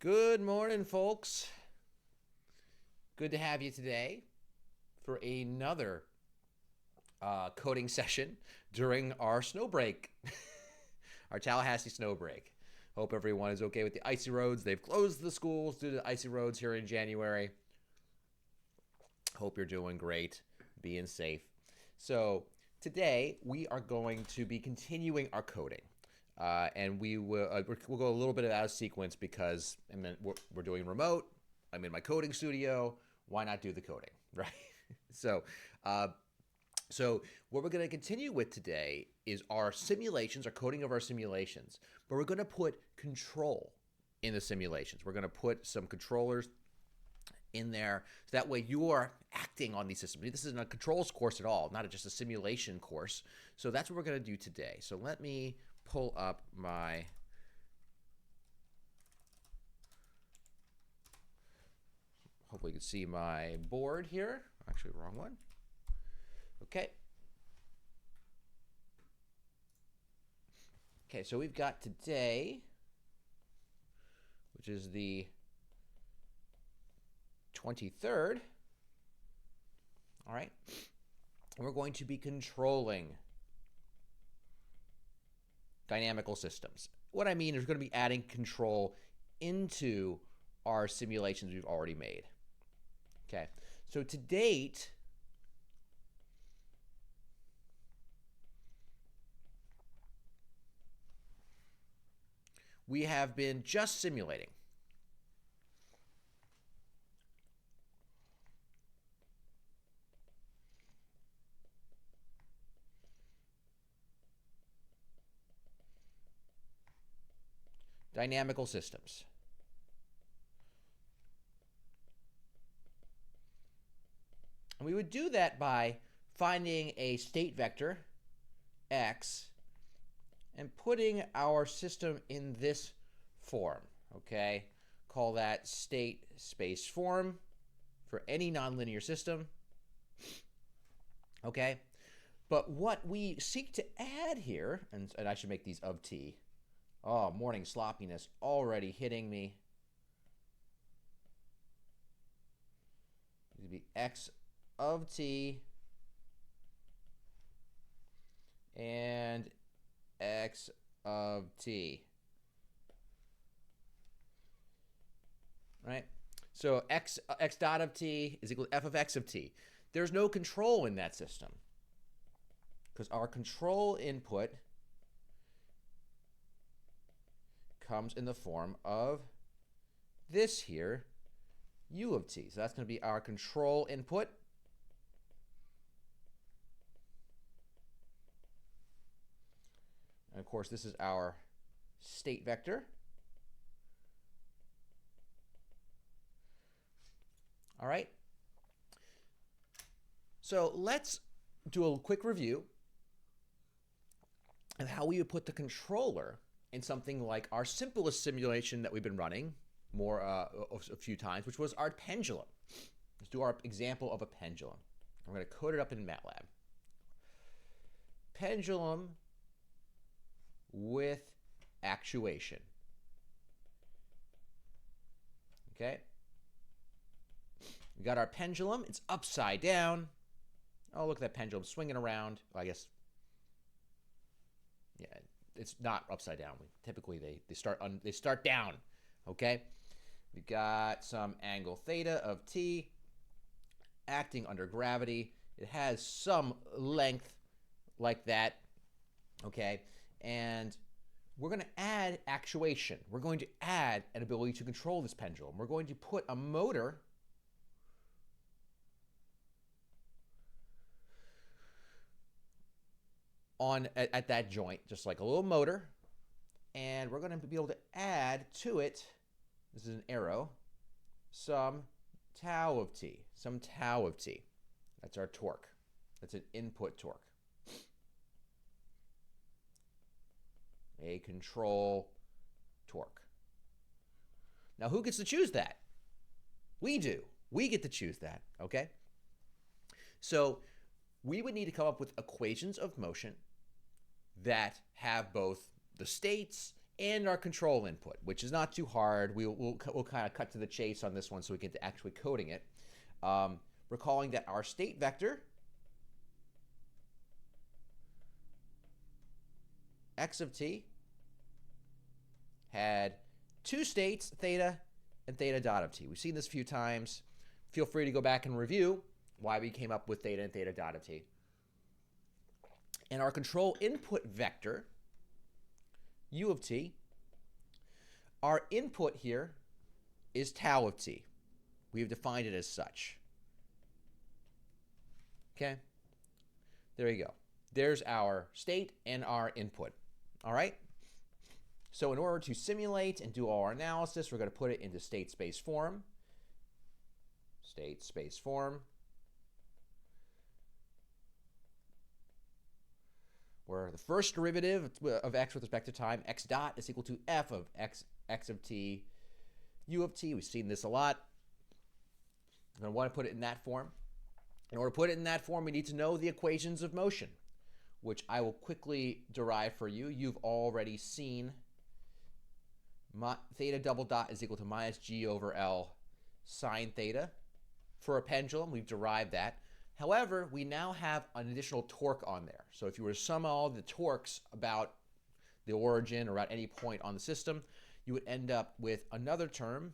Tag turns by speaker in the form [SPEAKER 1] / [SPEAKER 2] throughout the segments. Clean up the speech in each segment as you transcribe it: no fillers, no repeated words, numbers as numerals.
[SPEAKER 1] Good morning, folks. Good to have you today for another coding session during our snow break, our Tallahassee snow break. Hope everyone is okay with the icy roads. They've closed the schools due to the icy roads here in January. Hope you're doing great, being safe. So today we are going to be continuing our coding. And we'll go a little bit out of sequence because we're doing remote. I'm in my coding studio. Why not do the coding, right? So what we're going to continue with today is our simulations, our coding of our simulations. But we're going to put control in the simulations. We're going to put some controllers in there so that way you are acting on these systems. This isn't a controls course at all, not just a simulation course. So that's what we're going to do today. So let me pull up my hopefully you can see my board here. Actually, wrong one. Okay. Okay, so we've got today, which is the 23rd. All right. And we're going to be controlling dynamical systems. What I mean is we're going to be adding control into our simulations we've already made. Okay, so to date, we have been just simulating. Dynamical systems. And we would do that by finding a state vector, x, and putting our system in this form, okay? Call that state space form for any nonlinear system, okay? But what we seek to add here, and I should make these of t. Oh, morning sloppiness already hitting me. It would be x of t and x of t. Right? So x dot of t is equal to f of x of t. There's no control in that system because our control input comes in the form of this here, u of t. So that's going to be our control input. And of course, this is our state vector. All right. So let's do a quick review of how we would put the controller in something like our simplest simulation that we've been running a few times, which was our pendulum. Let's do our example of a pendulum. I'm going to code it up in MATLAB. Pendulum with actuation. Okay. We got our pendulum. It's upside down. Oh, look at that pendulum swinging around. Well, I guess, yeah, it's not upside down. Typically, they start down. Okay. We got some angle theta of t acting under gravity. It has some length like that. Okay. And we're going to add actuation. We're going to add an ability to control this pendulum. We're going to put a motor on at that joint, just like a little motor. And we're going to be able to add to it, this is an arrow, some tau of t. Some tau of t. That's our torque. That's an input torque. A control torque. Now, who gets to choose that? We do. We get to choose that, okay? So we would need to come up with equations of motion that have both the states and our control input, which is not too hard. We'll kind of cut to the chase on this one so we get to actually coding it. Recalling that our state vector, x of t, had two states, theta and theta dot of t. We've seen this a few times. Feel free to go back and review why we came up with theta and theta dot of t. And our control input vector, u of t, our input here is tau of t. We've defined it as such. Okay? There you go. There's our state and our input. All right? So in order to simulate and do all our analysis, we're going to put it into state space form. State space form. Where the first derivative of x with respect to time, x dot, is equal to f of x of t, u of t. We've seen this a lot. I'm going to want to put it in that form. In order to put it in that form, we need to know the equations of motion, which I will quickly derive for you. You've already seen theta double dot is equal to minus g over L sine theta. For a pendulum, we've derived that. However, we now have an additional torque on there. So if you were to sum all the torques about the origin or at any point on the system, you would end up with another term,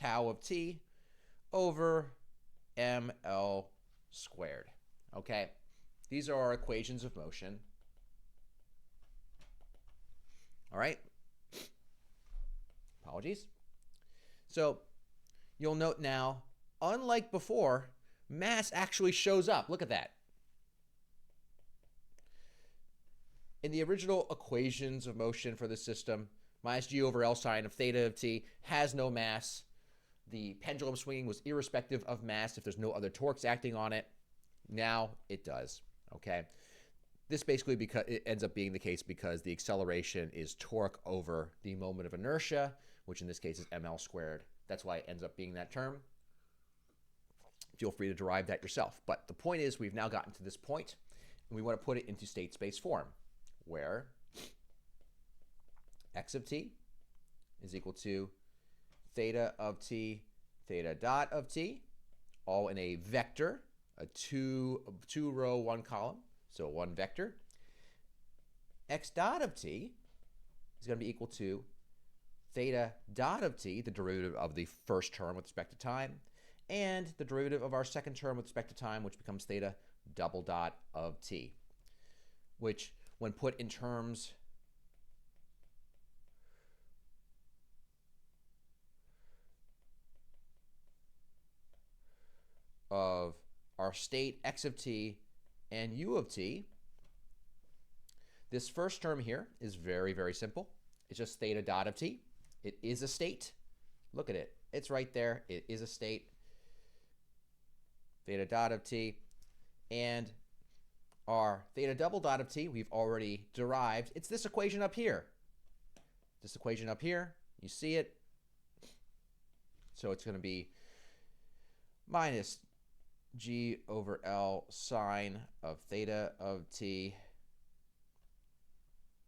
[SPEAKER 1] tau of t, over ml squared. Okay? These are our equations of motion. All right? Apologies. So you'll note now, unlike before, mass actually shows up. Look at that. In the original equations of motion for the system, minus g over L sine of theta of t has no mass. The pendulum swinging was irrespective of mass if there's no other torques acting on it. Now it does. Okay. This basically because it ends up being the case because the acceleration is torque over the moment of inertia, which in this case is ml squared. That's why it ends up being that term. Feel free to derive that yourself. But the point is we've now gotten to this point, and we want to put it into state space form, where x of t is equal to theta of t, theta dot of t, all in a vector, a two row, one column, so one vector. X dot of t is going to be equal to theta dot of t, the derivative of the first term with respect to time, and the derivative of our second term with respect to time, which becomes theta double dot of t, which when put in terms of our state x of t and u of t, this first term here is very, very simple. It's just theta dot of t. It is a state. Look at it. It's right there. It is a state. Theta dot of t. And our theta double dot of t, we've already derived. It's this equation up here. This equation up here. You see it. So it's going to be minus g over L sine of theta of t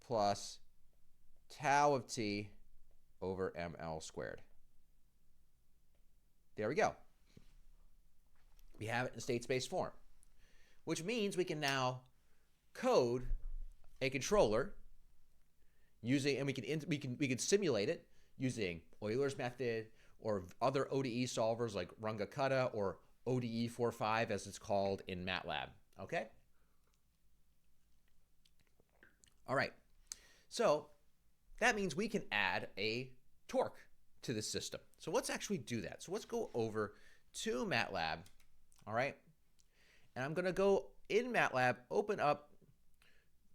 [SPEAKER 1] plus tau of t over ml squared. There we go. We have it in state space form, which means we can now code a controller using, and we can simulate it using Euler's method or other ODE solvers like Runge-Kutta or ODE 4.5 as it's called in MATLAB. Okay? All right. So that means we can add a torque to the system. So let's actually do that. So let's go over to MATLAB. All right? And I'm going to go in MATLAB, open up.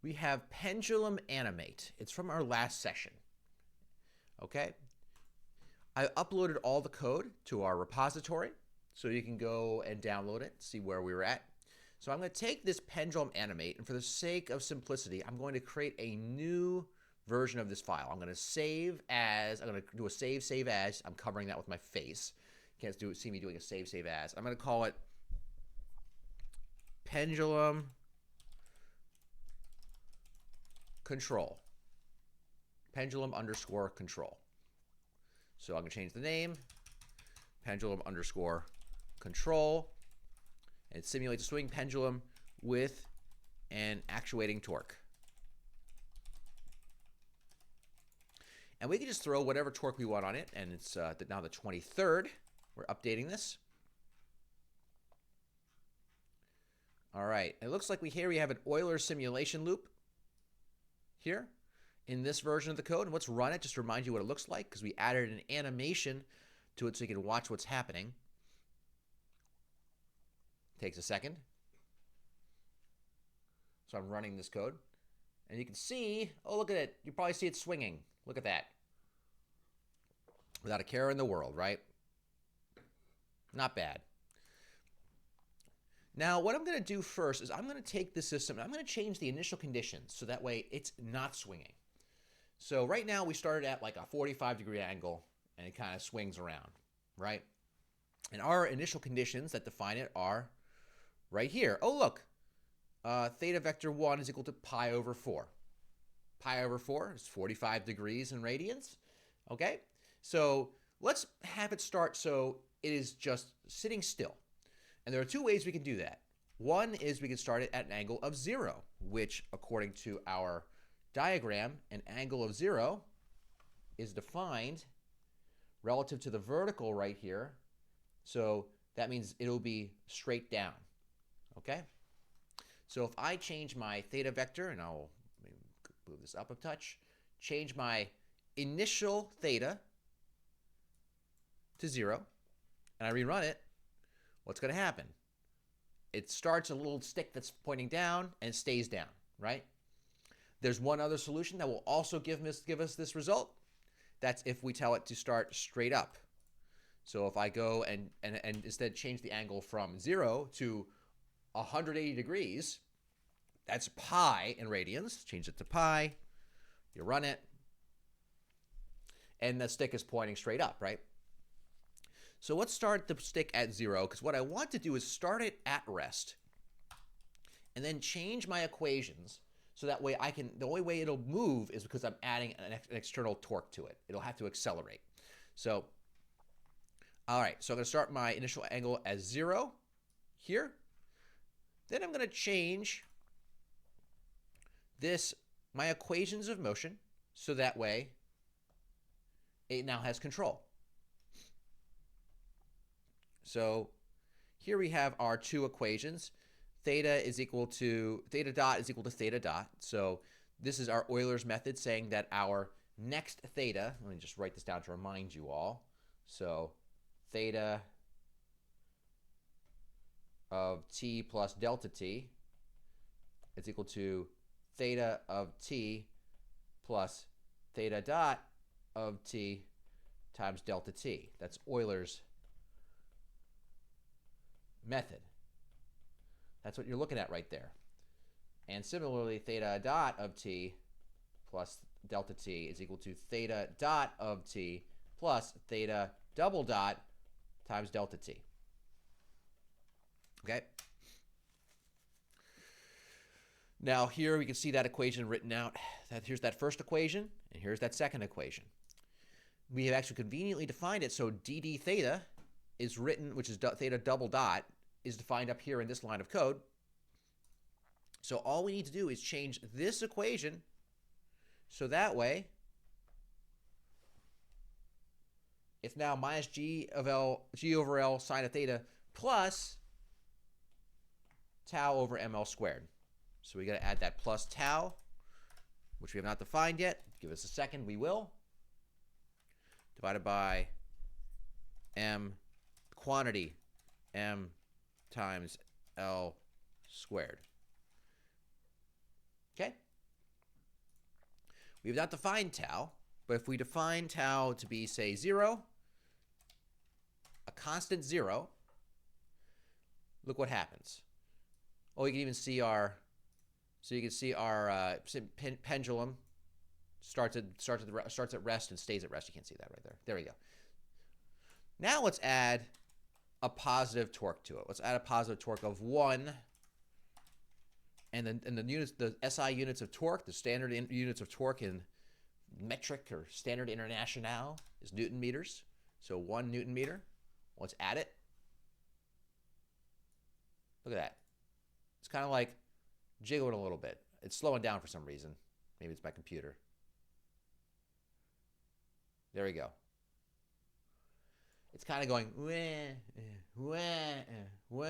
[SPEAKER 1] We have pendulum animate. It's from our last session. Okay? I uploaded all the code to our repository, so you can go and download it, see where we were at. So I'm going to take this pendulum animate, and for the sake of simplicity, I'm going to create a new version of this file. I'm going to save as. I'm going to do a save as. I'm covering that with my face. You can't see me doing a save as. I'm going to call it pendulum control. pendulum underscore control. So I'm going to change the name, pendulum underscore control, and it simulates a swing pendulum with an actuating torque. And we can just throw whatever torque we want on it, and it's now the 23rd. We're updating this. All right, it looks like we have an Euler simulation loop here in this version of the code. And let's run it just to remind you what it looks like, because we added an animation to it so you can watch what's happening. Takes a second. So I'm running this code. And you can see, oh, look at it. You probably see it swinging. Look at that. Without a care in the world, right? Not bad. Now, what I'm going to do first is I'm going to take this system and I'm going to change the initial conditions so that way it's not swinging. So right now we started at like a 45-degree angle and it kind of swings around, right? And our initial conditions that define it are right here. Oh, look. Theta vector 1 is equal to pi over 4. Pi over 4 is 45 degrees in radians. Okay? So let's have it start so it is just sitting still. And there are two ways we can do that. One is we can start it at an angle of 0, which according to our diagram, an angle of 0 is defined relative to the vertical right here. So that means it'll be straight down. Okay? So if I change my theta vector, and I'll move this up a touch, change my initial theta to 0, and I rerun it, what's going to happen? It starts a little stick that's pointing down and stays down, right? There's one other solution that will also give us this result. That's if we tell it to start straight up. So if I go and instead change the angle from 0 to 180 degrees, that's pi in radians. Change it to pi. You run it. And the stick is pointing straight up, right? So let's start the stick at 0, because what I want to do is start it at rest and then change my equations so that way the only way it'll move is because I'm adding an external torque to it. It'll have to accelerate. So, all right, so I'm going to start my initial angle as 0 here. Then I'm going to change my equations of motion, so that way it now has control. So here we have our two equations. Theta dot is equal to theta dot. So this is our Euler's method saying that our next theta, let me just write this down to remind you all. So theta of t plus delta t is equal to theta of t plus theta dot of t times delta t. That's Euler's method. That's what you're looking at right there. And similarly, theta dot of t plus delta t is equal to theta dot of t plus theta double dot times delta t. Okay? Now here we can see that equation written out. Here's that first equation, and here's that second equation. We have actually conveniently defined it so dd theta is written, which is theta double dot, is defined up here in this line of code. So all we need to do is change this equation so that way it's now minus g over L sine of theta plus tau over ml squared. So we got to add that plus tau, which we have not defined yet. Give us a second, we will. Divided by m quantity, m times L squared. Okay? We have not defined tau, but if we define tau to be, say, 0, a constant 0, look what happens. Oh, you can even see our pendulum starts at rest and stays at rest. You can't see that right there. There we go. Now let's add a positive torque to it. Let's add a positive torque of 1. And then the units, the SI units of torque, the standard units of torque in metric or standard international is Newton meters. So 1 Newton meter. Let's add it. Look at that. It's kind of like jiggling a little bit. It's slowing down for some reason. Maybe it's my computer. There we go. It's kind of going, wah, wah, wah.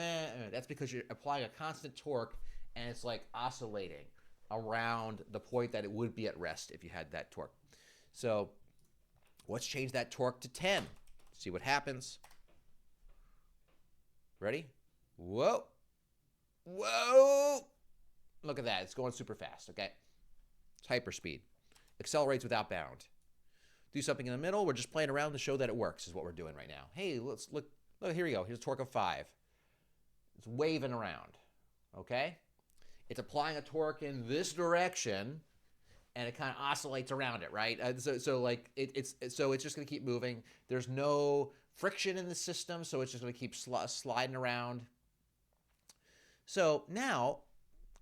[SPEAKER 1] That's because you're applying a constant torque and it's like oscillating around the point that it would be at rest if you had that torque. So let's change that torque to 10. See what happens. Ready? Whoa. Whoa. Look at that. It's going super fast, okay? It's hyperspeed. Accelerates without bound. Do something in the middle. We're just playing around to show that it works is what we're doing right now. Hey, let's look. Look, here we go. Here's a torque of 5. It's waving around, okay? It's applying a torque in this direction, and it kind of oscillates around it, right? So it's just going to keep moving. There's no friction in the system, so it's just going to keep sliding around. So now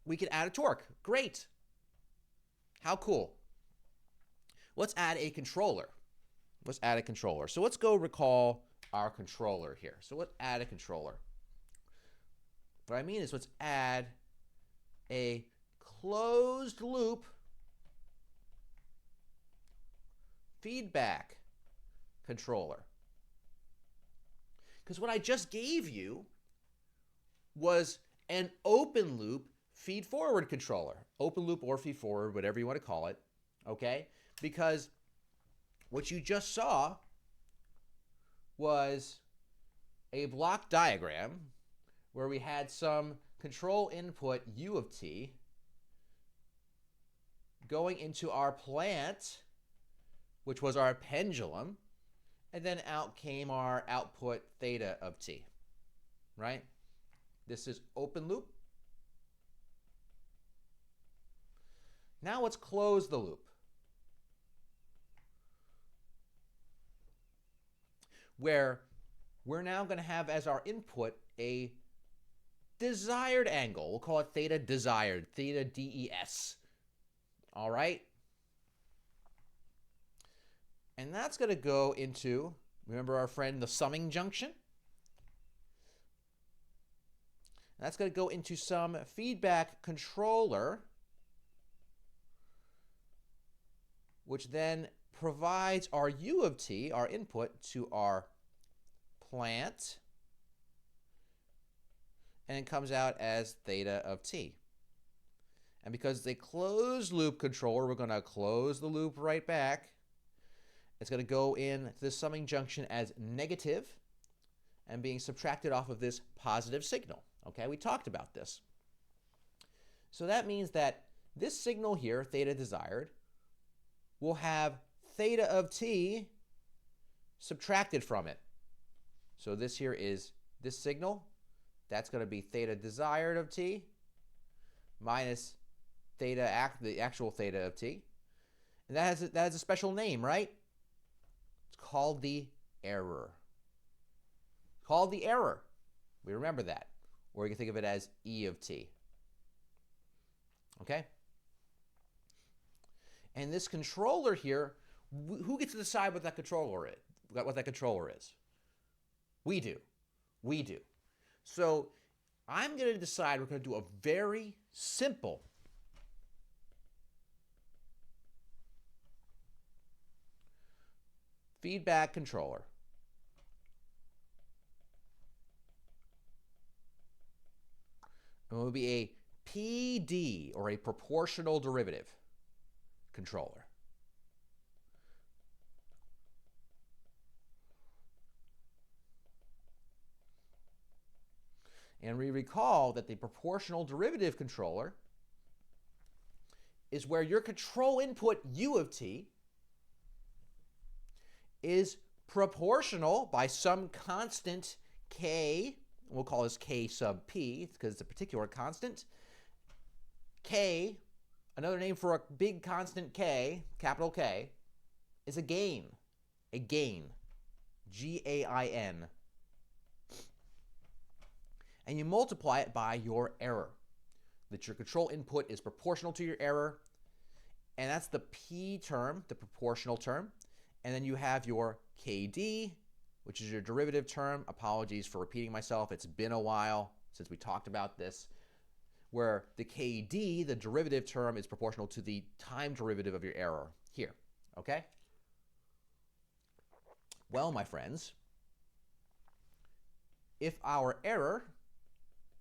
[SPEAKER 1] we can add a torque. Great. How cool. Let's add a controller. Let's add a controller. So let's go recall our controller here. So let's add a controller. What I mean is let's add a closed loop feedback controller. Because what I just gave you was an open loop feed forward controller. Open loop or feed forward, whatever you want to call it, okay? Because what you just saw was a block diagram where we had some control input U of t going into our plant, which was our pendulum, and then out came our output theta of t, right? This is open loop. Now let's close the loop, where we're now going to have as our input a desired angle. We'll call it theta desired, theta DES. All right? And that's going to go into, remember our friend, the summing junction? That's going to go into some feedback controller, which then provides our U of t, our input, to our plant, and it comes out as theta of t. And because it's a closed loop controller, we're going to close the loop right back. It's going to go in this summing junction as negative and being subtracted off of this positive signal. Okay, we talked about this. So that means that this signal here, theta desired, will have theta of t subtracted from it. So this here is this signal. That's going to be theta desired of t minus theta, the actual theta of t. And that has a special name, right? It's called the error. Called the error. We remember that. Or you can think of it as E of t. Okay? And this controller here, who gets to decide what that controller is? We do. We do. So I'm going to decide we're going to do a very simple feedback controller. It will be a PD, or a proportional derivative controller. And we recall that the proportional derivative controller is where your control input U of t is proportional by some constant k. We'll call this k sub p because it's a particular constant. K, another name for a big constant k, capital K, is a gain. A gain. G-A-I-N. And you multiply it by your error. That your control input is proportional to your error. And that's the P term, the proportional term. And then you have your KD, which is your derivative term. Apologies for repeating myself. It's been a while since we talked about this, where the KD, the derivative term, is proportional to the time derivative of your error here, okay? Well, my friends, if our error,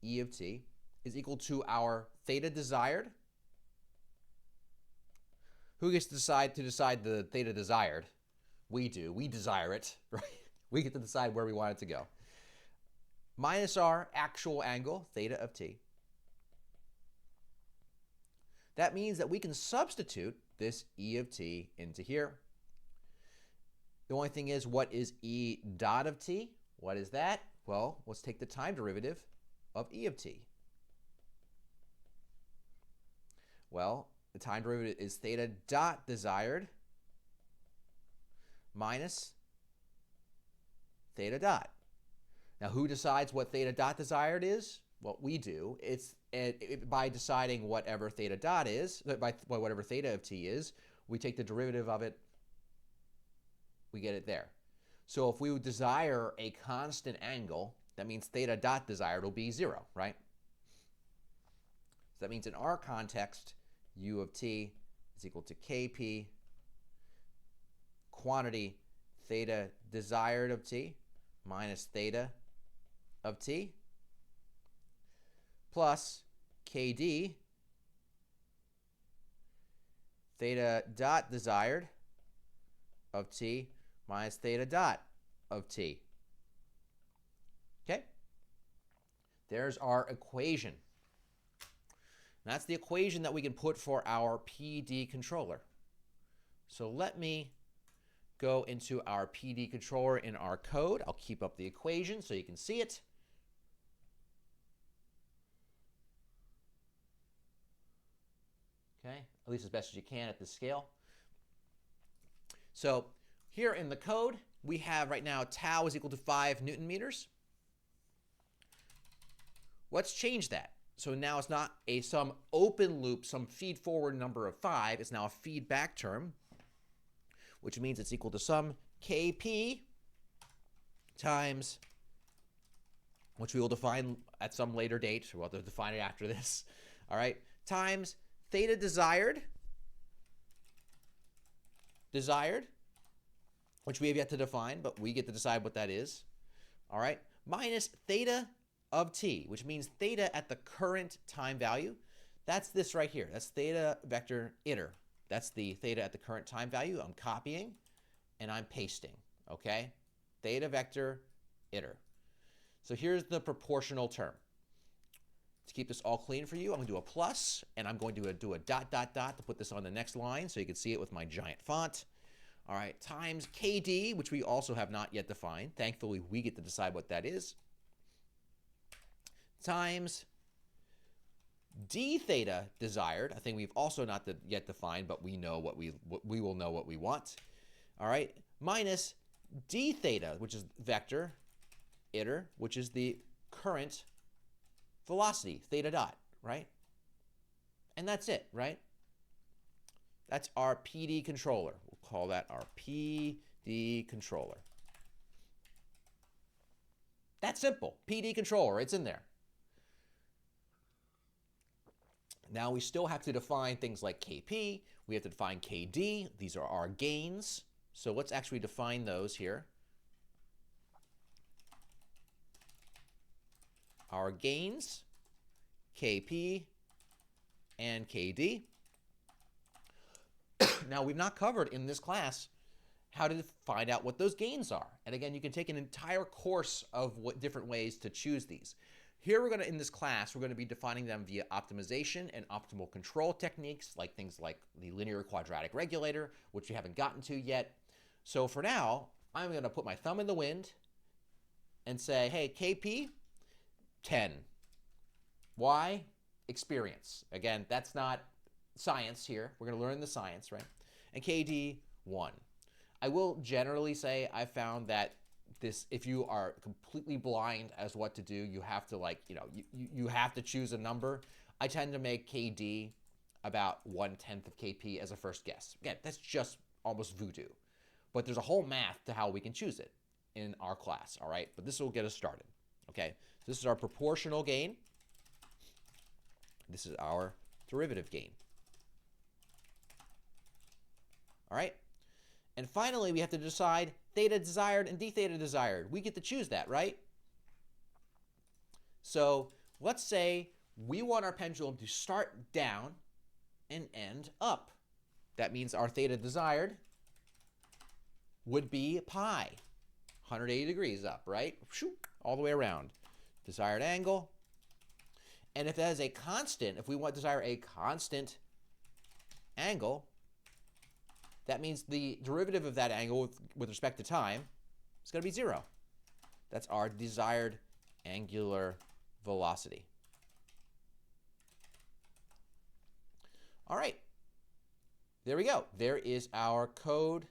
[SPEAKER 1] E of t, is equal to our theta desired, who gets to decide the theta desired? We do. We desire it, right? We get to decide where we want it to go. Minus our actual angle, theta of t. That means that we can substitute this E of t into here. The only thing is, what is E dot of t? What is that? Well, let's take the time derivative of E of t. Well, the time derivative is theta dot desired minus theta dot. Now, who decides what theta dot desired is? Well, we do. It's by deciding whatever theta dot is, by whatever theta of t is, we take the derivative of it, we get it there. So if we desire a constant angle, that means theta dot desired will be 0, right? So that means in our context, U of t is equal to Kp quantity theta desired of t minus theta of t plus Kd theta dot desired of t minus theta dot of t. Okay? There's our equation. That's the equation that we can put for our PD controller. So let me go into our PD controller in our code. I'll keep up the equation so you can see it. Okay, at least as best as you can at this scale. So here in the code, we have right now tau is equal to 5 Newton meters. Let's change that. So now it's not some open loop, some feed forward number of 5. It's now a feedback term, which means it's equal to some Kp times, which we will define at some later date. We'll have to define it after this. All right, times theta desired, which we have yet to define, but we get to decide what that is. All right, minus theta of t, which means theta at the current time value. That's this right here. That's theta vector iter. That's the theta at the current time value. I'm copying and I'm pasting, okay? Theta vector iter. So here's the proportional term. To keep this all clean for you, I'm going to do a plus, and I'm going to do a dot, dot, dot to put this on the next line so you can see it with my giant font. All right, times Kd, which we also have not yet defined. Thankfully, we get to decide what that is. Times d theta desired. I think we've also not yet defined, but we know what we will know what we want. All right, minus d theta, which is vector iter, which is the current velocity, theta dot, right? And that's it, right? That's our PD controller. We'll call that our PD controller. That's simple. PD controller, it's in there. Now we still have to define things like Kp. We have to define Kd. These are our gains. So let's actually define those here. Our gains, Kp and Kd. Now, we've not covered in this class how to find out what those gains are. And again, you can take an entire course of different ways to choose these. Here in this class, we're going to be defining them via optimization and optimal control techniques, like things like the linear quadratic regulator, which we haven't gotten to yet. So for now, I'm going to put my thumb in the wind and say, hey, Kp, 10. Why? Experience. Again, that's not science here. We're going to learn the science, right? And Kd, 1. I will generally say I found that if you are completely blind as what to do, you have to you have to choose a number. I tend to make Kd about 1/10 of KP as a first guess. Again, that's just almost voodoo. But there's a whole math to how we can choose it in our class, all right? But this will get us started, okay? So this is our proportional gain. This is our derivative gain. All right? And finally, we have to decide theta desired and d theta desired. We get to choose that, right? So let's say we want our pendulum to start down and end up. That means our theta desired would be pi, 180 degrees up, right? All the way around. Desired angle. And if that is a constant, if we want to desire a constant angle, that means the derivative of that angle with respect to time is going to be 0. That's our desired angular velocity. All right. There we go. There is our code.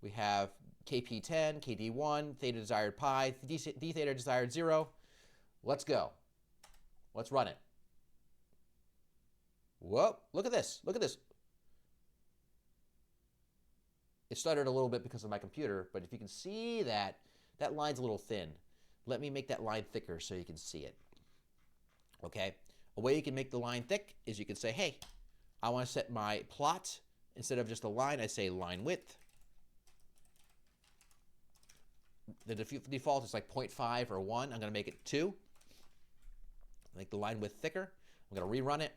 [SPEAKER 1] We have KP10, KD1, theta desired pi, d theta desired 0. Let's go. Let's run it. Whoa, look at this. Look at this. It stuttered a little bit because of my computer, but if you can see that, that line's a little thin. Let me make that line thicker so you can see it. Okay? A way you can make the line thick is you can say, hey, I want to set my plot, instead of just a line, I say line width. The default is like 0.5 or 1. I'm going to make it 2. Make the line width thicker. I'm going to rerun it.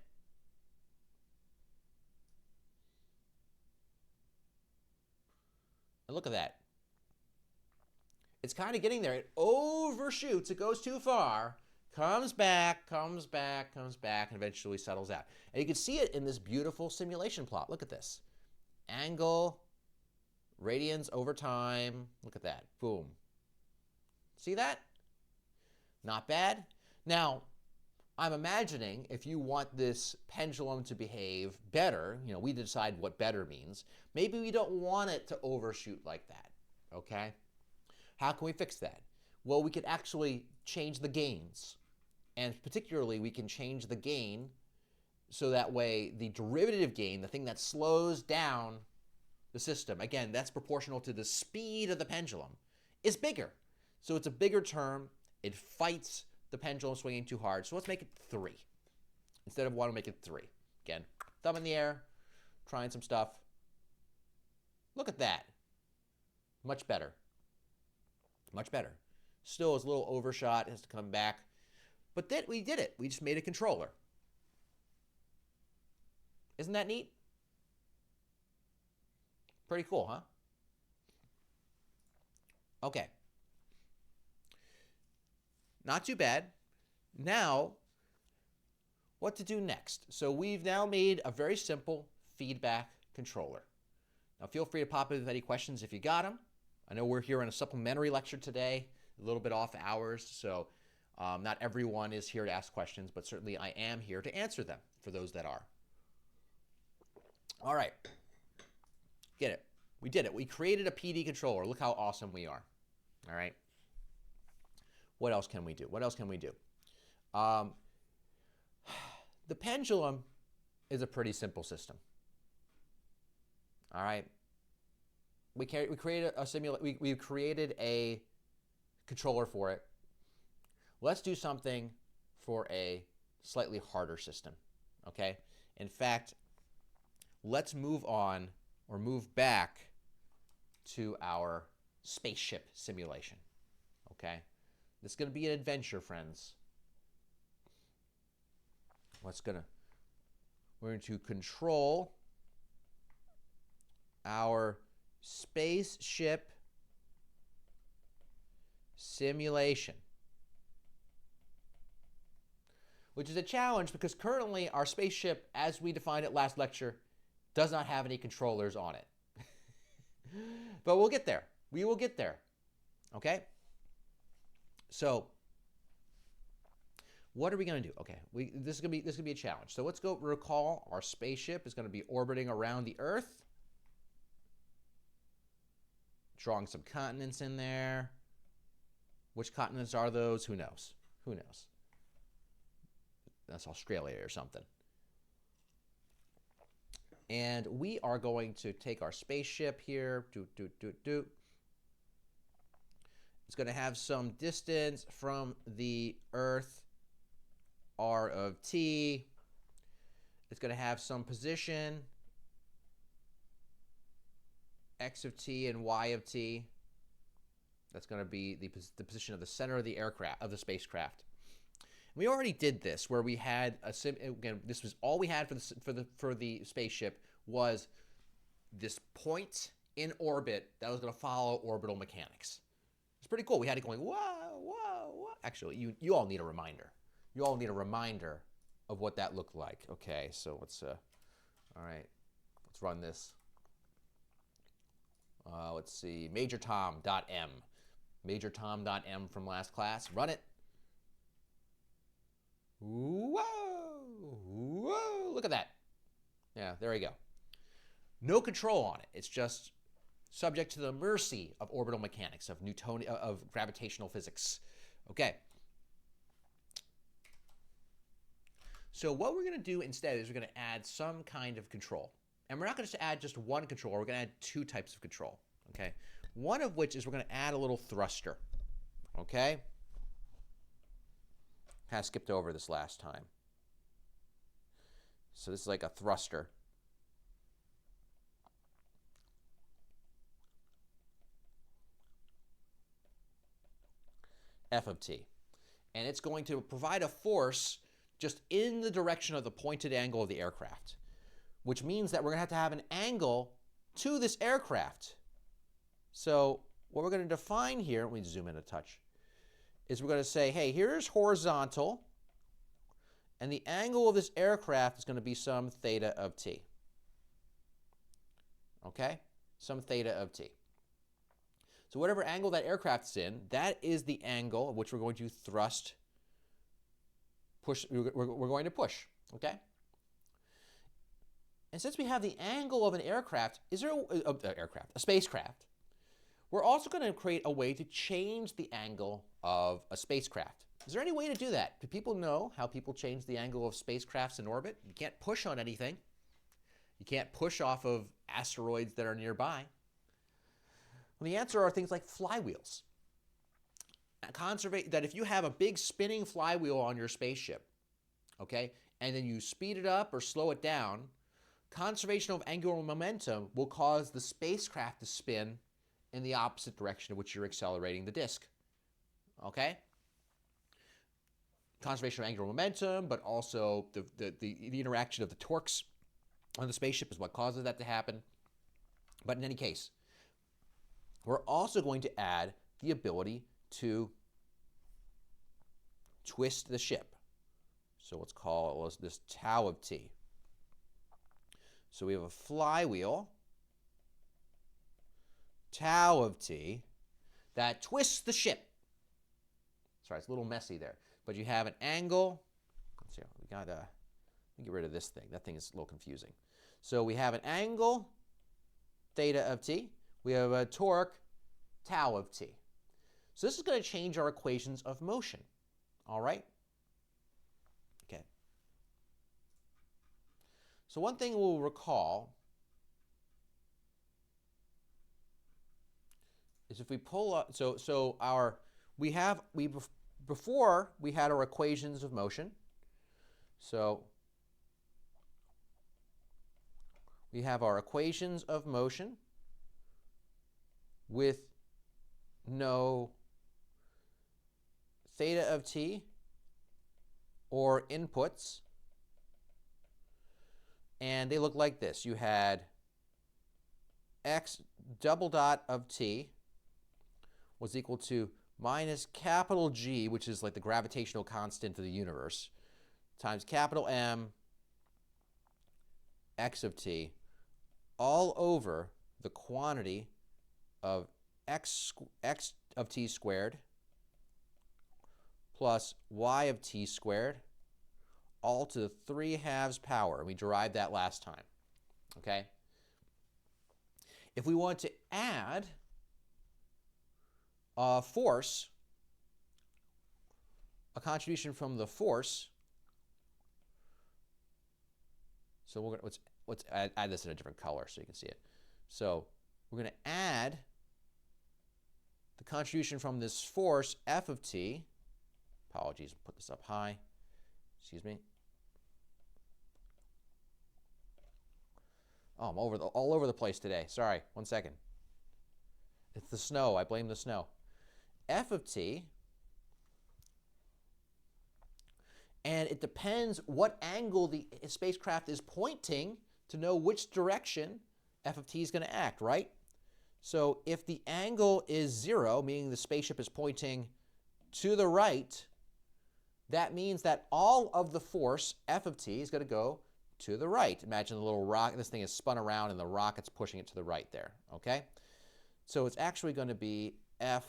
[SPEAKER 1] And look at that. It's kind of getting there. It overshoots. It goes too far. Comes back, comes back, comes back, and eventually settles out. And you can see it in this beautiful simulation plot. Look at this. Angle, radians over time. Look at that. Boom. See that? Not bad. Now, I'm imagining if you want this pendulum to behave better, you know, we decide what better means. Maybe we don't want it to overshoot like that, okay? How can we fix that? Well, we could actually change the gains. And particularly, we can change the gain so that way the derivative gain, the thing that slows down the system, again, that's proportional to the speed of the pendulum, is bigger. So it's a bigger term. It fights the pendulum swinging too hard. So let's make it 3. Instead of 1, we'll make it 3. Again, thumb in the air, trying some stuff. Look at that. Much better. Much better. Still is a little overshot, has to come back. But then we did it. We just made a controller. Isn't that neat? Pretty cool, huh? Okay. Not too bad. Now, what to do next? So we've now made a very simple feedback controller. Now feel free to pop in with any questions if you got them. I know we're here in a supplementary lecture today, a little bit off hours, so not everyone is here to ask questions, but certainly I am here to answer them for those that are. All right. Get it. We did it. We created a PD controller. Look how awesome we are. All right. What else can we do? What else can we do? The pendulum is a pretty simple system. All right. We created a controller for it. Let's do something for a slightly harder system. Okay. In fact, let's move on or move back to our spaceship simulation. Okay. This is going to be an adventure, friends. We're going to control our spaceship simulation, which is a challenge because currently our spaceship, as we defined it last lecture, does not have any controllers on it. But we'll get there. We will get there. Okay? So, what are we going to do? Okay, this is going to be a challenge. So let's go recall our spaceship is going to be orbiting around the Earth. Drawing some continents in there. Which continents are those? Who knows? Who knows? That's Australia or something. And we are going to take our spaceship here. It's going to have some distance from the Earth, r of t. It's going to have some position, x of t and y of t. That's going to be the position of the center of the aircraft, of the spacecraft. We already did this where we had again, this was all we had for the spaceship was this point in orbit that was going to follow orbital mechanics. It's pretty cool. We had it going, whoa, whoa, whoa. Actually, you all need a reminder. You all need a reminder of what that looked like. Okay, so let's, all right, let's run this. Let's see, MajorTom.m. MajorTom.m from last class. Run it. Whoa, whoa, look at that. Yeah, there we go. No control on it. It's just subject to the mercy of orbital mechanics, of Newtonian, of gravitational physics. Okay. So what we're going to do instead is we're going to add some kind of control. And we're not going to add just one control. We're going to add two types of control. Okay. One of which is we're going to add a little thruster. Okay. Kind of skipped over this last time. So this is like a thruster. F of t. And it's going to provide a force just in the direction of the pointed angle of the aircraft, which means that we're going to have an angle to this aircraft. So what we're going to define here, let me zoom in a touch, is we're going to say, hey, here's horizontal, and the angle of this aircraft is going to be some theta of t. Okay? Some theta of t. So whatever angle that aircraft's in, that is the angle of which we're going to thrust, push, we're going to push, okay? And since we have the angle of an aircraft, a spacecraft, we're also going to create a way to change the angle of a spacecraft. Is there any way to do that? Do people know how people change the angle of spacecrafts in orbit? You can't push on anything. You can't push off of asteroids that are nearby. Well, the answer are things like flywheels. That if you have a big spinning flywheel on your spaceship, okay, and then you speed it up or slow it down, conservation of angular momentum will cause the spacecraft to spin in the opposite direction of which you're accelerating the disk. Okay? Conservation of angular momentum, but also the interaction of the torques on the spaceship is what causes that to happen. But in any case, we're also going to add the ability to twist the ship. So let's call this tau of t. So we have a flywheel, tau of t, that twists the ship. Sorry, it's a little messy there. But you have an angle. Let's see, we got let me get rid of this thing. That thing is a little confusing. So we have an angle, theta of t. We have a torque, tau of t. So this is going to change our equations of motion. All right? Okay. So one thing we'll recall is if we pull up, before we had our equations of motion. So we have our equations of motion with no theta of t or inputs. And they look like this. You had x double dot of t was equal to minus capital G, which is like the gravitational constant of the universe, times capital M x of t, all over the quantity of x of t squared plus y of t squared, all to the 3/2 power. And we derived that last time. Okay? If we want to add a force, a contribution from the force, so let's let's add this in a different color so you can see it. So we're going to add the contribution from this force, F of t. Apologies, put this up high. Excuse me. Oh, I'm all over the place today. Sorry, 1 second. It's the snow. I blame the snow. F of t. And it depends what angle the spacecraft is pointing to know which direction F of t is going to act, right? So if the angle is 0, meaning the spaceship is pointing to the right, that means that all of the force, F of t, is going to go to the right. Imagine the little rocket, this thing is spun around and the rocket's pushing it to the right there, okay? So it's actually going to be F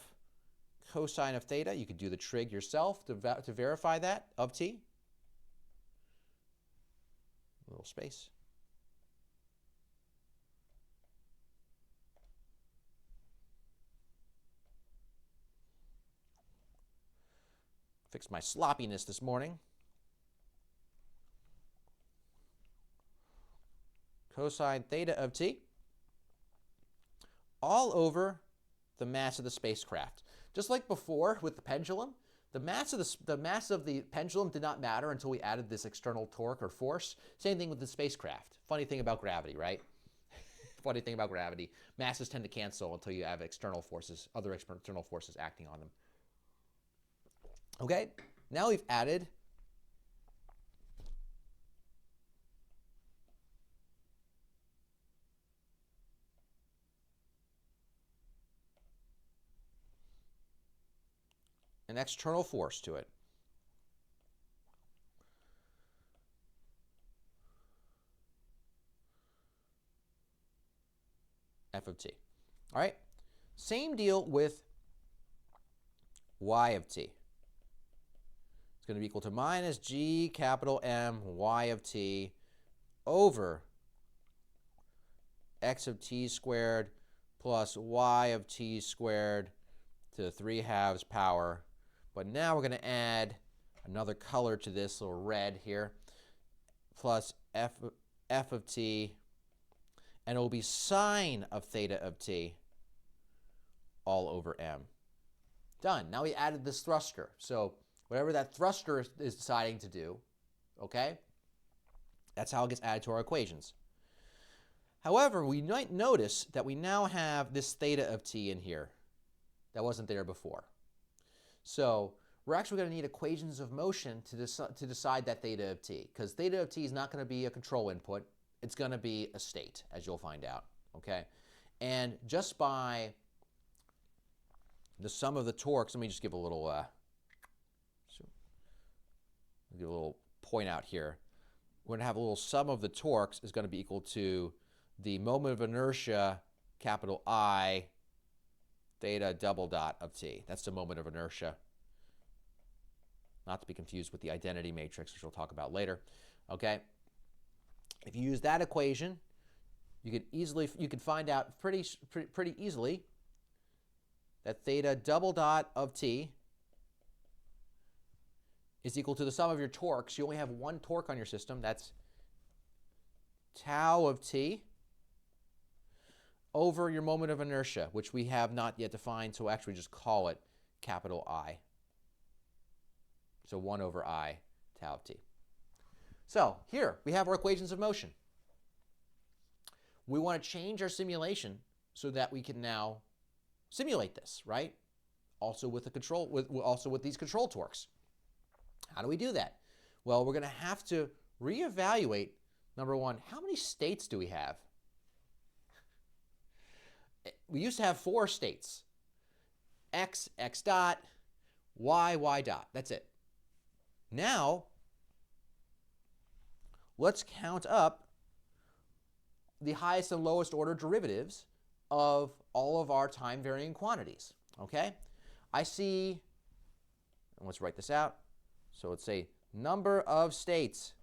[SPEAKER 1] cosine of theta. You could do the trig yourself to verify that, of t. A little space. Fix my sloppiness this morning. Cosine theta of t all over the mass of the spacecraft. Just like before with the pendulum, the mass of the pendulum did not matter until we added this external torque or force. Same thing with the spacecraft. Funny thing about gravity, right? Funny thing about gravity. Masses tend to cancel until you have external forces, other external forces acting on them. Okay, now we've added an external force to it. F of t. All right, same deal with y of t. It's going to be equal to minus g capital M y of t over x of t squared plus y of t squared to the 3/2 power. But now we're going to add another color to this, little red here, plus f of t, and it will be sine of theta of t all over m. Done. Now we added this thruster. So whatever that thruster is deciding to do, okay, that's how it gets added to our equations. However, we might notice that we now have this theta of t in here that wasn't there before. So we're actually going to need equations of motion to decide that theta of t, because theta of t is not going to be a control input. It's going to be a state, as you'll find out, okay? And just by the sum of the torques, let me just give a little point out here. We're going to have a little sum of the torques is going to be equal to the moment of inertia, capital I, theta double dot of t. That's the moment of inertia. Not to be confused with the identity matrix, which we'll talk about later. Okay? If you use that equation, you can find out pretty easily that theta double dot of t is equal to the sum of your torques. You only have one torque on your system. That's tau of t over your moment of inertia, which we have not yet defined, so we'll actually just call it capital I. So 1 over I tau of t. So here we have our equations of motion. We want to change our simulation so that we can now simulate this, right? Also with the control, also with these control torques. How do we do that? Well, we're going to have to reevaluate, number one, how many states do we have? We used to have 4 states. X, x dot, y, y dot. That's it. Now, let's count up the highest and lowest order derivatives of all of our time-varying quantities, okay? I see, and let's write this out. So let's say number of states.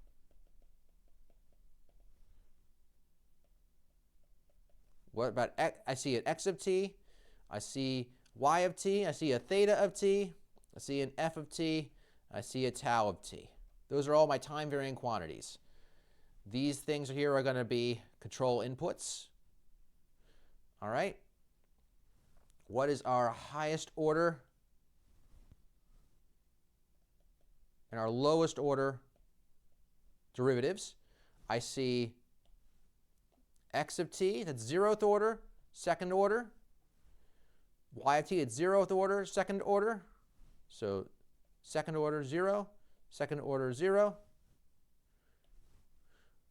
[SPEAKER 1] What about x? I see an x of t. I see y of t. I see a theta of t. I see an f of t. I see a tau of t. Those are all my time-varying quantities. These things here are going to be control inputs. All right. What is our highest order and our lowest order derivatives? I see x of t, that's 0th order, second order. Y of t, it's 0th order, second order. So second order 0, second order 0.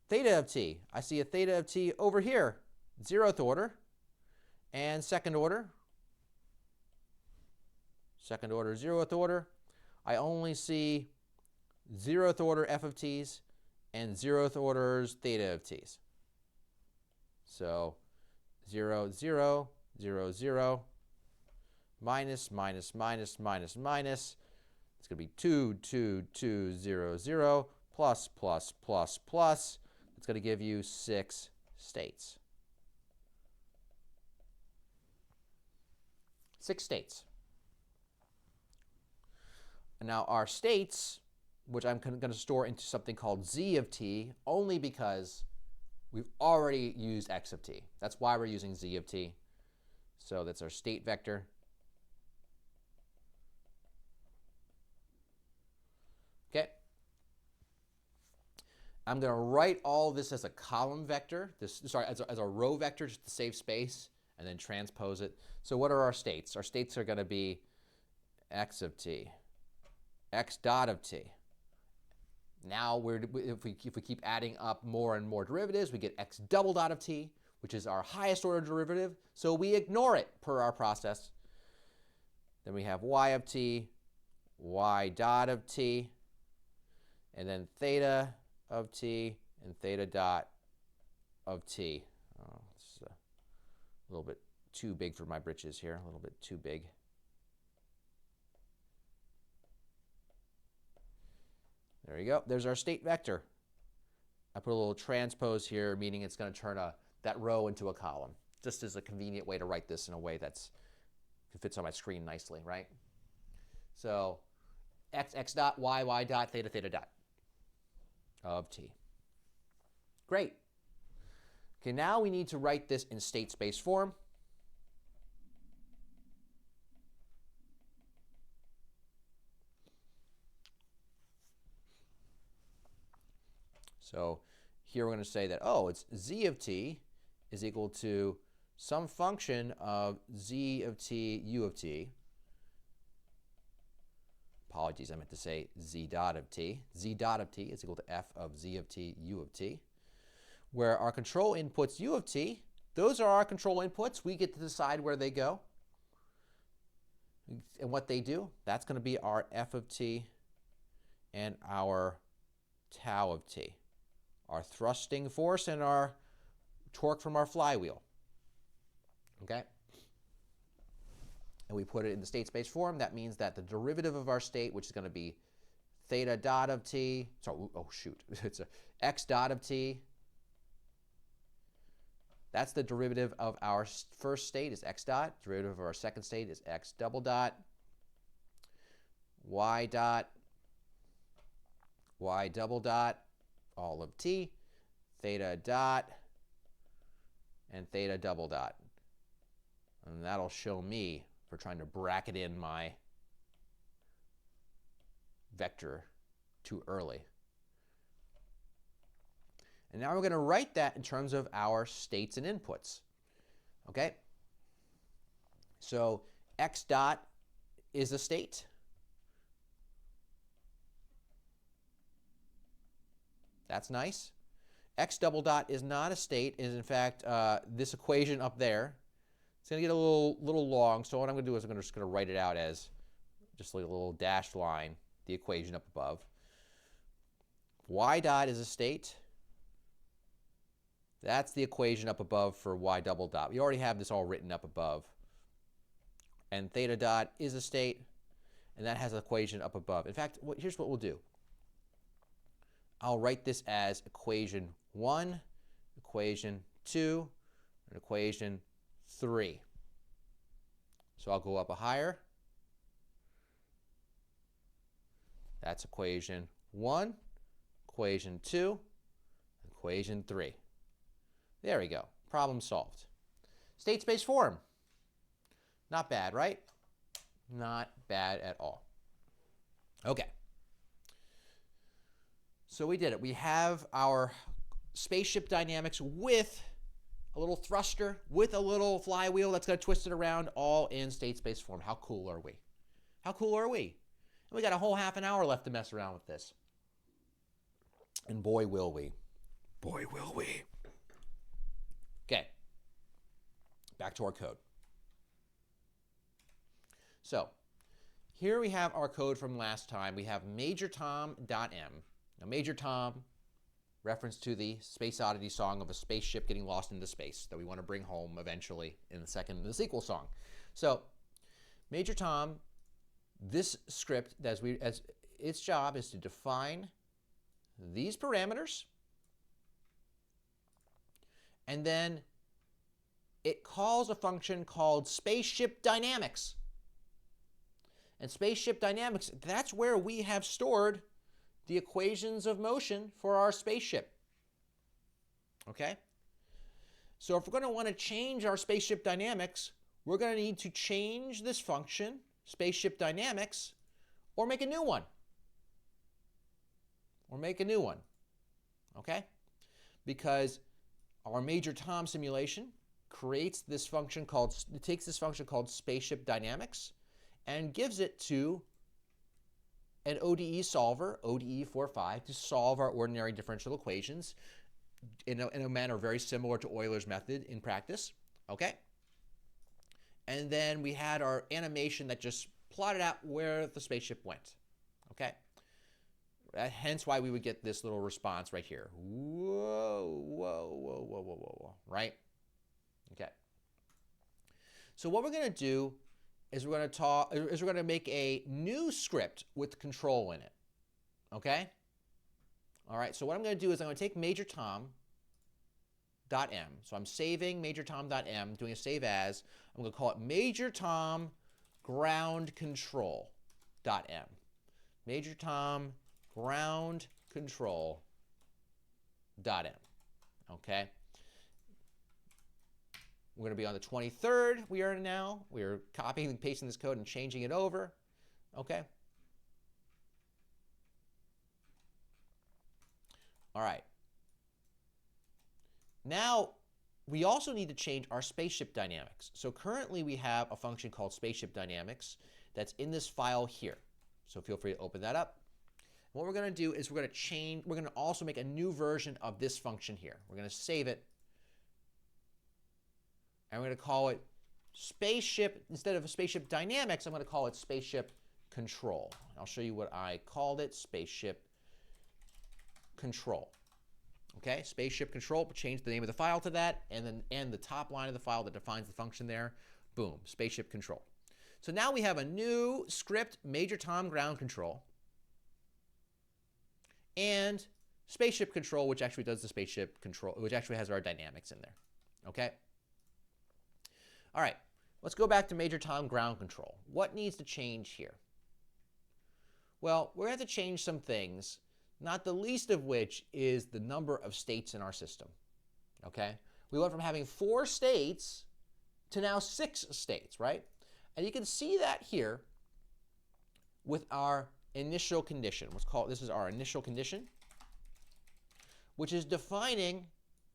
[SPEAKER 1] Theta of t, I see a theta of t over here, 0th order, and second order. Second order, 0th order. I only see 0th order f of t's and 0th orders theta of t's. So 0, 0, 0, 0, minus, minus, minus, minus, minus. It's going to be 2, 2, 2, 0, 0, plus, plus, plus, plus. It's going to give you 6 states. 6 states. And now our states, which I'm going to store into something called z of t, only because we've already used x of t. That's why we're using z of t. So that's our state vector. Okay. I'm going to write all this as a column vector, as a row vector just to save space, and then transpose it. So what are our states? Our states are going to be x of t, x dot of t. Now, if we keep adding up more and more derivatives, we get x double dot of t, which is our highest order derivative. So we ignore it per our process. Then we have y of t, y dot of t, and then theta of t and theta dot of t. Oh, it's a little bit too big for my britches here, a little bit too big. There you go. There's our state vector. I put a little transpose here, meaning it's going to turn that row into a column. Just as a convenient way to write this in a way that fits on my screen nicely, right? So x dot, y dot, theta, theta dot of t. Great. Okay, now we need to write this in state space form. So here we're going to say that, oh, it's z of t is equal to some function of z of t, u of t. Apologies, I meant to say z dot of t. Z dot of t is equal to f of z of t, u of t. Where our control inputs u of t, those are our control inputs. We get to decide where they go and what they do. That's going to be our f of t and our tau of t. Our thrusting force and our torque from our flywheel. Okay? And we put it in the state space form. That means that the derivative of our state, which is going to be theta dot of t, sorry, oh shoot, it's a x dot of t. That's the derivative of our first state is x dot. Derivative of our second state is x double dot. Y dot, y double dot, all of t, theta dot, and theta double dot. And that'll show me for trying to bracket in my vector too early. And now we're going to write that in terms of our states and inputs. Okay? So x dot is a state. That's nice. X double dot is not a state, is in fact this equation up there. It's going to get a little long, so what I'm going to do is I'm just going to write it out as just like a little dashed line, the equation up above. Y dot is a state. That's the equation up above for y double dot. We already have this all written up above. And theta dot is a state, and that has an equation up above. In fact, here's what we'll do. I'll write this as equation 1, equation 2, and equation 3. So I'll go up a higher. That's equation 1, equation 2, Equation 3. There we go. Problem solved. State space form. Not bad, right? Not bad at all. Okay. So we did it. We have our spaceship dynamics with a little thruster, with a little flywheel that's going to twist it around, all in state space form. How cool are we? How cool are we? And we got a whole half an hour left to mess around with this. And boy, will we. Boy, will we. Okay. Back to our code. So here we have our code from last time. We have majortom.m. Now, Major Tom, reference to the Space Oddity song of a spaceship getting lost into space that we want to bring home eventually in the sequel song. So Major Tom, this script, as its job is to define these parameters, and then it calls a function called spaceship dynamics. And spaceship dynamics, that's where we have stored the equations of motion for our spaceship. Okay? So if we're going to want to change our spaceship dynamics, we're going to need to change this function, spaceship dynamics, or make a new one. Okay? Because our Major Tom simulation creates this function called, it takes this function called spaceship dynamics and gives it to an ODE solver, ODE 4.5, to solve our ordinary differential equations in a manner very similar to Euler's method in practice, okay? And then we had our animation that just plotted out where the spaceship went, okay? Hence why we would get this little response right here. Whoa, whoa, whoa, whoa, whoa, whoa, whoa, right? Okay. So what we're going to do is we're going to make a new script with control in it. Okay? All right, so what I'm going to do is I'm going to take majortom.m. So I'm saving majortom.m, doing a save as. I'm going to call it majortom ground control.m. Majortom ground control.m. Okay? We're going to be on the 23rd. We are now. We are copying and pasting this code and changing it over. Okay? All right. Now, we also need to change our spaceship dynamics. So currently we have a function called spaceship dynamics that's in this file here. So feel free to open that up. What we're going to do is we're going to also make a new version of this function here. We're going to save it. And we're going to call it spaceship, instead of spaceship dynamics, I'm going to call it spaceship control. I'll show you what I called it, spaceship control. Okay, spaceship control, change the name of the file to that, and then the top line of the file that defines the function there, boom, spaceship control. So now we have a new script, Major Tom ground control, and spaceship control, which actually does the spaceship control, which actually has our dynamics in there. Okay? All right, let's go back to Major Tom ground control. What needs to change here? Well, we're going to have to change some things, not the least of which is the number of states in our system. Okay? We went from having 4 states to now 6 states, right? And you can see that here with our initial condition. This is our initial condition, which is defining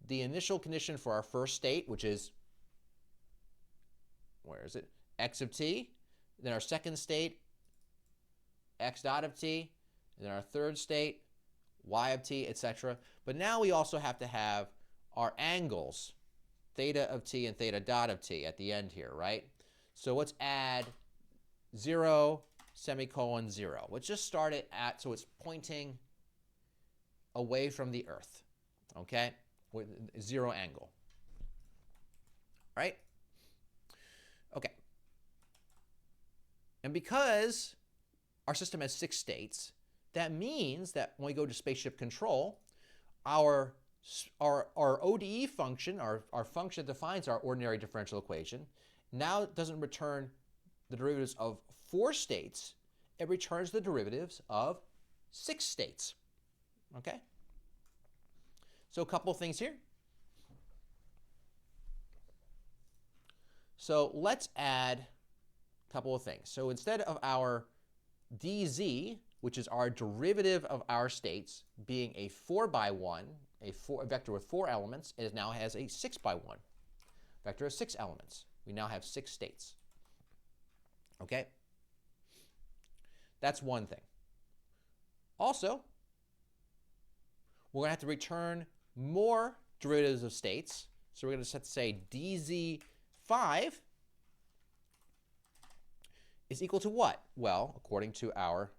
[SPEAKER 1] the initial condition for our first state, which is, where is it? X of t. Then our second state, x dot of t. And then our third state, y of t, etc. But now we also have to have our angles, theta of t and theta dot of t at the end here, right? So let's add 0, semicolon 0. Let's just start it at, so it's pointing away from the Earth, okay? With 0 angle, right? Okay. And because our system has 6 states, that means that when we go to spaceship control, our ODE function, our function that defines our ordinary differential equation, now doesn't return the derivatives of 4 states, it returns the derivatives of 6 states. Okay? So a couple of things here. So let's add a couple of things. So instead of our dz, which is our derivative of our states, being a 4x1, a vector with 4 elements, it now has a 6x1 vector of 6 elements. We now have 6 states. Okay? That's one thing. Also, we're going to have to return more derivatives of states. So we're going to say dz5 is equal to what? Well, according to our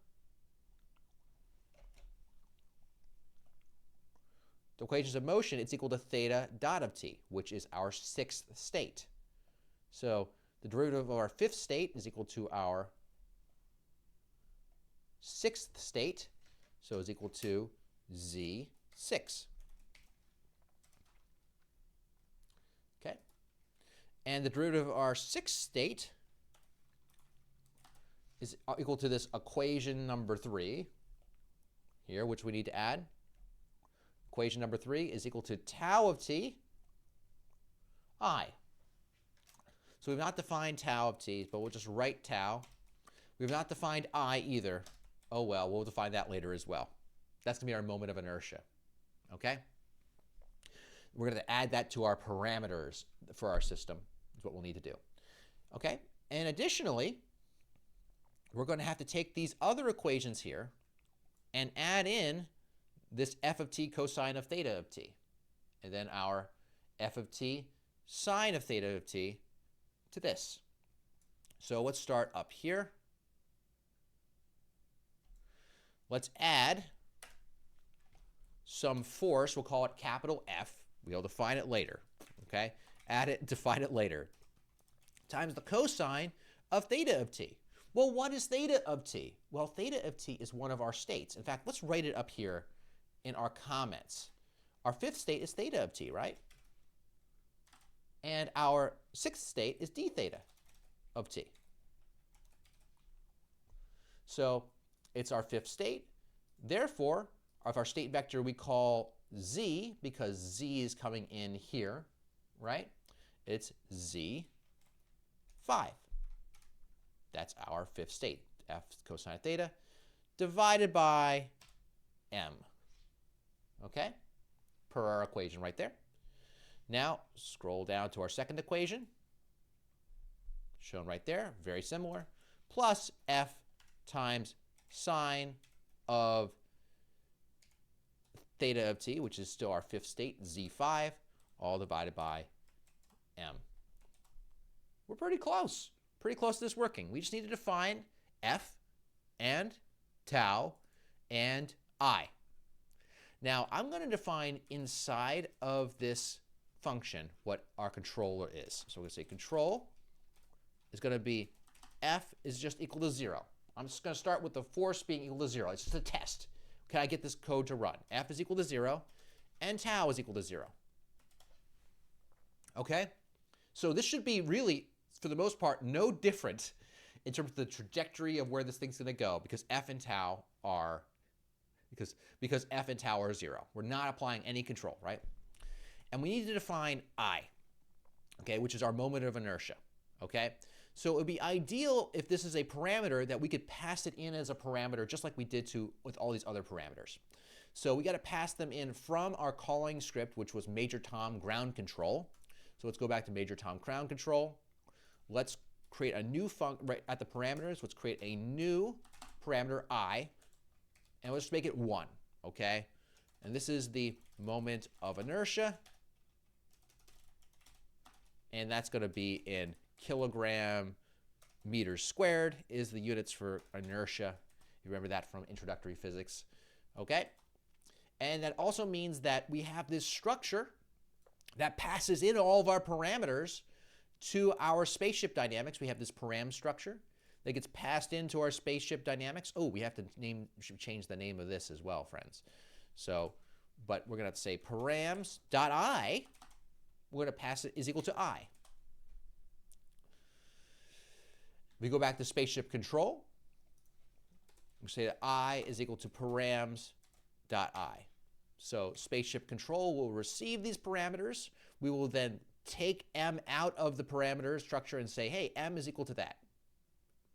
[SPEAKER 1] equations of motion, it's equal to theta dot of t, which is our 6th state. So the derivative of our 5th state is equal to our 6th state, so is equal to z6. Okay? And the derivative of our 6th state is equal to this equation number 3 here, which we need to add. Equation number 3 is equal to tau of t, I. So we've not defined tau of t, but we'll just write tau. We've not defined I either. Oh well, we'll define that later as well. That's going to be our moment of inertia. Okay? We're going to add that to our parameters for our system, is what we'll need to do. Okay? And additionally, we're going to have to take these other equations here and add in this f of t cosine of theta of t, and then our f of t sine of theta of t to this. So let's start up here. Let's add some force. We'll call it capital F. We'll define it later. Okay? Add it and define it later. Times the cosine of theta of t. Well, what is theta of t? Well, theta of t is one of our states. In fact, let's write it up here in our comments. Our 5th state is theta of t, right? And our 6th state is d theta of t. So it's our 5th state. Therefore, of our state vector we call z, because z is coming in here, right? It's z5. That's our 5th state, f cosine of theta, divided by m. Okay? Per our equation right there. Now, scroll down to our second equation, shown right there, very similar, plus f times sine of theta of t, which is still our 5th state, z5, all divided by m. We're pretty close to this working. We just need to define f and tau and I. Now, I'm going to define inside of this function what our controller is. So we're going to say control is going to be f is just equal to 0. I'm just going to start with the force being equal to 0. It's just a test. Can I get this code to run? F is equal to 0, and tau is equal to 0. Okay? So this should be really, for the most part, no different in terms of the trajectory of where this thing's going to go, because f and tau are, because f and tau are 0. We're not applying any control, right? And we need to define I, okay, which is our moment of inertia, okay? So it would be ideal if this is a parameter that we could pass it in as a parameter just like we did with all these other parameters. So we got to pass them in from our calling script, which was Major Tom ground control. So let's go back to Major Tom ground control. Let's create a new function right at the parameters. Let's create a new parameter I, and let's make it 1, okay? And this is the moment of inertia, and that's going to be in kilogram meters squared is the units for inertia. You remember that from introductory physics, okay? And that also means that we have this structure that passes in all of our parameters to our spaceship dynamics. We have this param structure that gets passed into our spaceship dynamics. Oh, we have to should change the name of this as well, friends. So, but we're going to say params.I, we're going to pass it is equal to I. We go back to spaceship control. We say that I is equal to params.I. So spaceship control will receive these parameters. We will then take m out of the parameter structure and say, hey, m is equal to that.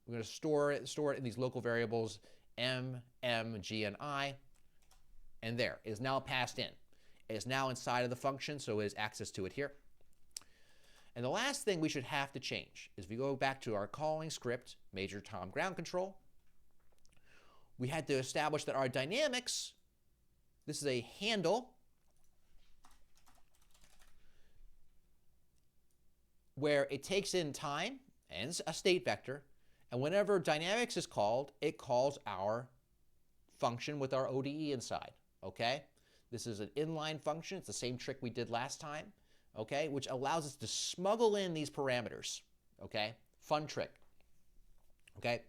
[SPEAKER 1] We're going to store it in these local variables, m, g, and I. And there, it is now passed in. It is now inside of the function, so it has access to it here. And the last thing we should have to change is if we go back to our calling script, Major Tom ground control, we had to establish that our dynamics, this is a handle where it takes in time and a state vector, and whenever dynamics is called, it calls our function with our ODE inside, okay? This is an inline function. It's the same trick we did last time, okay, which allows us to smuggle in these parameters, okay? Fun trick, okay?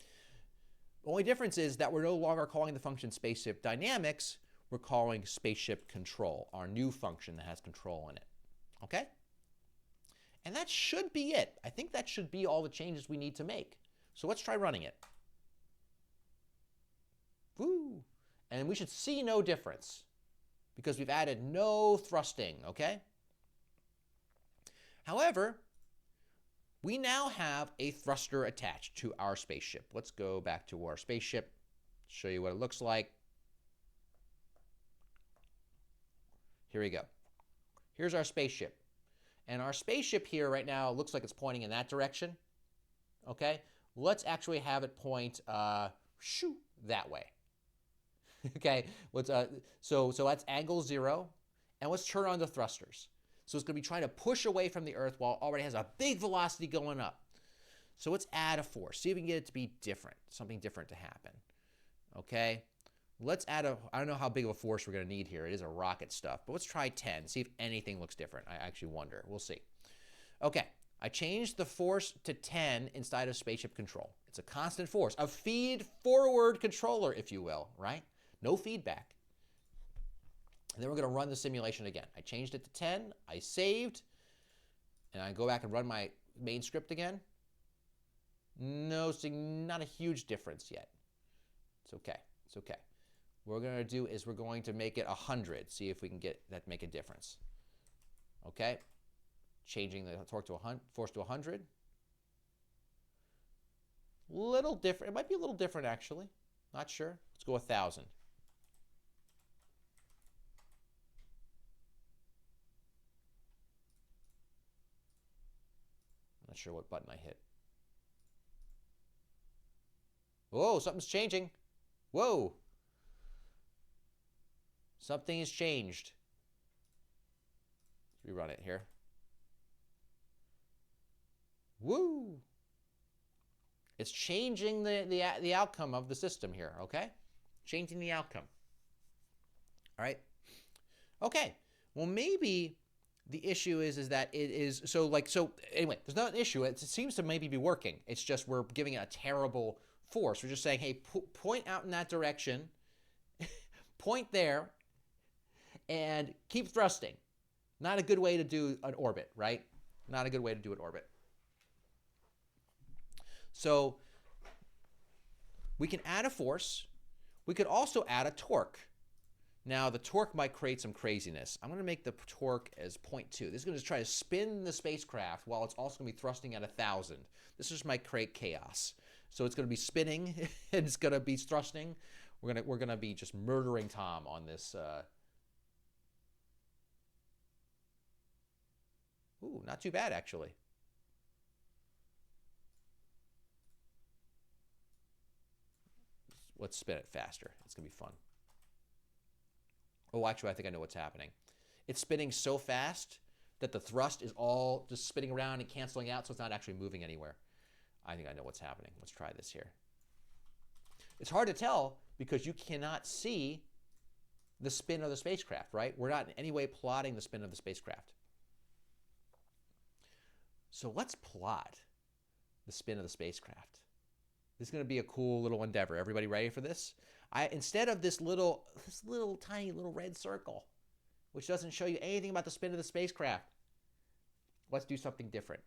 [SPEAKER 1] The only difference is that we're no longer calling the function spaceship dynamics. We're calling spaceship control, our new function that has control in it, okay? And that should be it. I think that should be all the changes we need to make. So let's try running it. Woo! And we should see no difference because we've added no thrusting, okay? However, we now have a thruster attached to our spaceship. Let's go back to our spaceship, show you what it looks like. Here we go. Here's our spaceship. And our spaceship here right now looks like it's pointing in that direction, okay? Let's actually have it point that way. Okay, so that's angle 0, and let's turn on the thrusters. So it's going to be trying to push away from the Earth while it already has a big velocity going up. So let's add a force. See if we can get it to be different, something different to happen. Okay, let's add I don't know how big of a force we're going to need here. It is a rocket stuff, but let's try 10, see if anything looks different. I actually wonder. We'll see. Okay, I changed the force to 10 inside of spaceship control. It's a constant force, a feed-forward controller, if you will, right? No feedback. And then we're going to run the simulation again. I changed it to 10. I saved. And I go back and run my main script again. No, not a huge difference yet. It's okay. It's okay. What we're going to do is we're going to make it 100. See if we can get that to make a difference. Okay. Changing the torque to force to 100. Little different. It might be a little different, actually. Not sure. Let's go 1,000. Not sure what button I hit. Whoa, something's changing. Whoa. Something has changed. Let's rerun it here. Woo. It's changing the outcome of the system here, okay? Changing the outcome. All right? Okay. Well, maybe the issue is that it is, so anyway, there's not an issue. It seems to maybe be working. It's just we're giving it a terrible force. We're just saying, hey, point out in that direction, point there, and keep thrusting. Not a good way to do an orbit, right? Not a good way to do an orbit. So we can add a force. We could also add a torque. Now, the torque might create some craziness. I'm going to make the torque as 0.2. This is going to try to spin the spacecraft while it's also going to be thrusting at 1,000. This just might create chaos. So it's going to be spinning and it's going to be thrusting. We're going to be just murdering Tom on this. Ooh, not too bad, actually. Let's spin it faster. It's going to be fun. Oh, actually, I think I know what's happening. It's spinning so fast that the thrust is all just spinning around and canceling out, so it's not actually moving anywhere. I think I know what's happening. Let's try this here. It's hard to tell because you cannot see the spin of the spacecraft, right? We're not in any way plotting the spin of the spacecraft. So let's plot the spin of the spacecraft. This is going to be a cool little endeavor. Everybody ready for this? Instead of this little tiny little red circle, which doesn't show you anything about the spin of the spacecraft, let's do something different.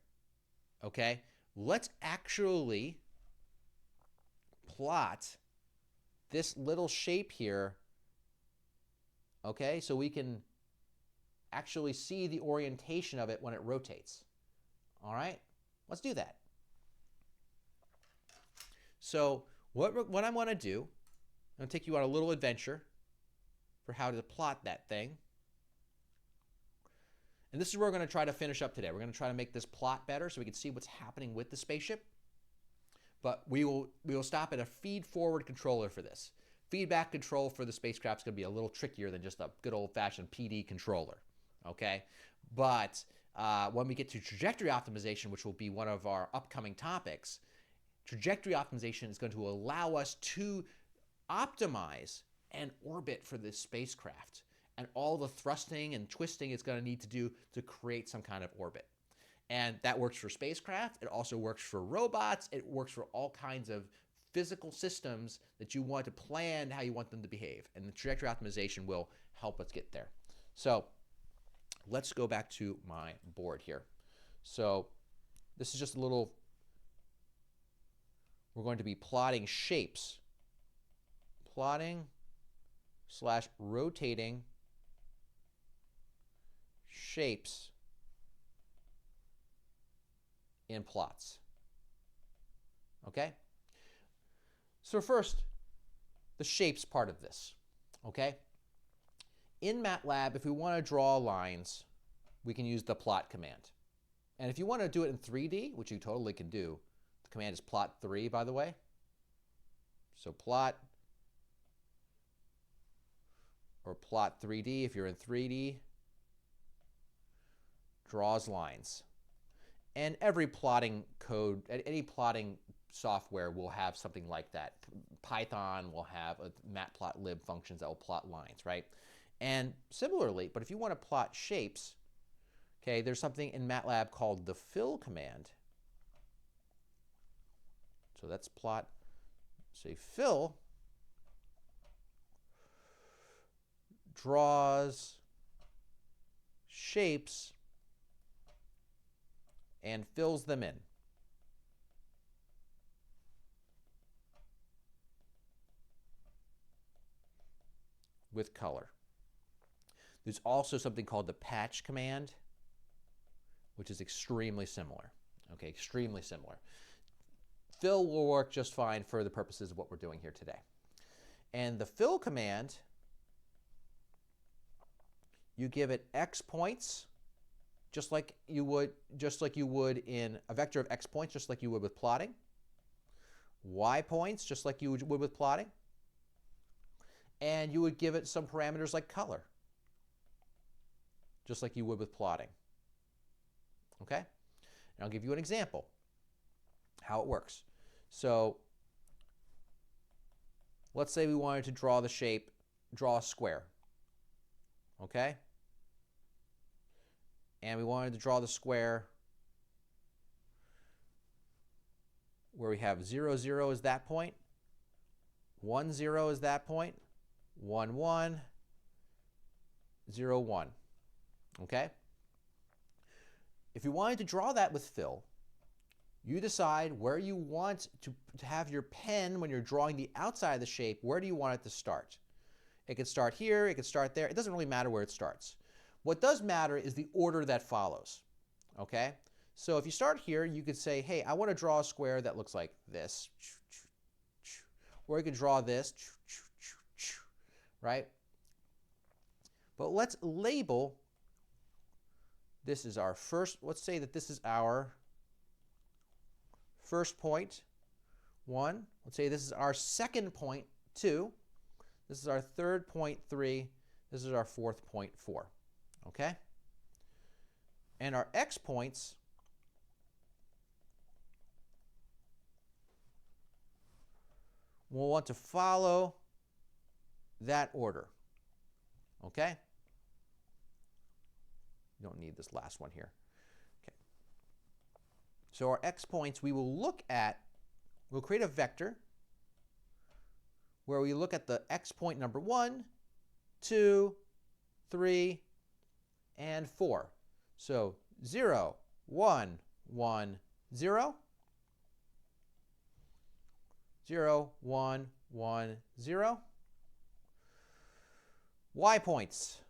[SPEAKER 1] Okay? Let's actually plot this little shape here okay? So we can actually see the orientation of it when it rotates. All right, let's do that. So what I want to do, I'm going to take you on a little adventure for how to plot that thing. And this is where we're going to try to finish up today. We're going to try to make this plot better so we can see what's happening with the spaceship. But we will stop at a feed-forward controller for this. Feedback control for the spacecraft is going to be a little trickier than just a good old-fashioned PD controller, okay? But when we get to trajectory optimization, which will be one of our upcoming topics, trajectory optimization is going to allow us to optimize an orbit for this spacecraft and all the thrusting and twisting it's going to need to do to create some kind of orbit. And that works for spacecraft. It also works for robots. It works for all kinds of physical systems that you want to plan how you want them to behave. And the trajectory optimization will help us get there. So let's go back to my board here. So this is just a little, we're going to be plotting shapes. Plotting / rotating shapes in plots. Okay? So first, the shapes part of this. Okay? In MATLAB, if we want to draw lines, we can use the plot command. And if you want to do it in 3D, which you totally can do, the command is plot3, by the way. So plot, or plot 3D if you're in 3D, draws lines. And every plotting code, any plotting software will have something like that. Python will have a matplotlib functions that will plot lines, right? And similarly, but if you want to plot shapes, okay, there's something in MATLAB called the fill command. So that's plot, say fill, draws shapes and fills them in. With color. There's also something called the patch command, which is extremely similar. Okay, extremely similar. Fill will work just fine for the purposes of what we're doing here today. And the fill command, you give it X points, just like you would in a vector of X points, just like you would with plotting. Y points, just like you would with plotting. And you would give it some parameters like color, just like you would with plotting. Okay? And I'll give you an example how it works. So let's say we wanted to draw the shape, draw a square. Okay? And we wanted to draw the square where we have 0, 0 is that point, 1, 0 is that point, 1, 1, 0, 1. Okay? If you wanted to draw that with fill, you decide where you want to have your pen when you're drawing the outside of the shape. Where do you want it to start? It could start here, it could start there. It doesn't really matter where it starts. What does matter is the order that follows. Okay? So if you start here, you could say, hey, I want to draw a square that looks like this. Or you could draw this, right? But let's label, this is our first, let's say that this is our first point, 1. Let's say this is our second point, 2. This is our third point, 3. This is our fourth point, 4. Okay? And our X points we'll want to follow that order. Okay? You don't need this last one here. Okay. So our X points, we will look at, we'll create a vector where we look at the X point number 1, 2, 3, and 4. So 0, 1, 1, 0. 0, 1, 1, 0. Y points.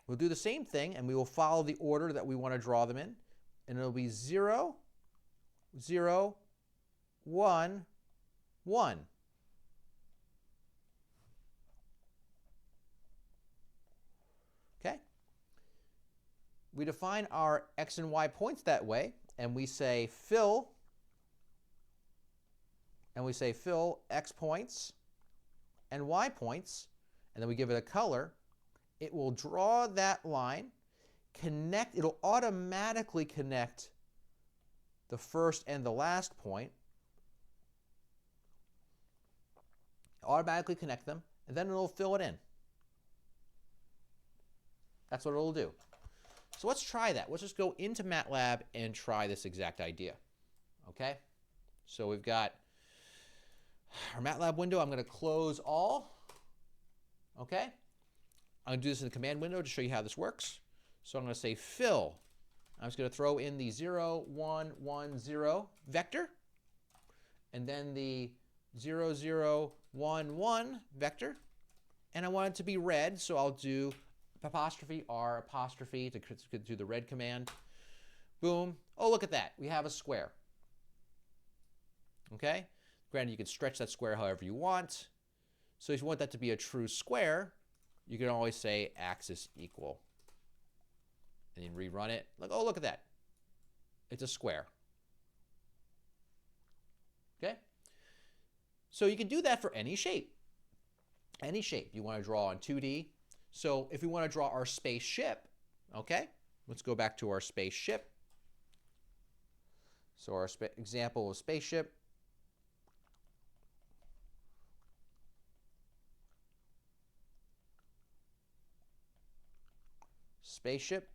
[SPEAKER 1] We'll do the same thing, and we will follow the order that we want to draw them in. And it'll be 0, 0, 1, 1. Okay? We define our x and y points that way, and we say fill, x points and y points, and then we give it a color. It will draw that line, connect, it'll automatically connect the first and the last point, automatically connect them, and then it'll fill it in. That's what it'll do. So let's try that. Let's just go into MATLAB and try this exact idea. Okay? So we've got our MATLAB window. I'm going to close all. Okay? I'm going to do this in the command window to show you how this works. So I'm going to say fill. I'm just going to throw in the 0, 1, 1, 0 vector, and then the 0, 0, 1, 1 vector. And I want it to be red, so I'll do apostrophe R apostrophe to do the red command. Boom. Oh, look at that. We have a square. Okay? Granted, you can stretch that square however you want. So if you want that to be a true square, you can always say axis equal. And then rerun it. Like, oh, look at that. It's a square. Okay? So you can do that for any shape. Any shape you want to draw in 2D. So if we want to draw our spaceship, okay, let's go back to our spaceship. So our example of spaceship. Spaceship.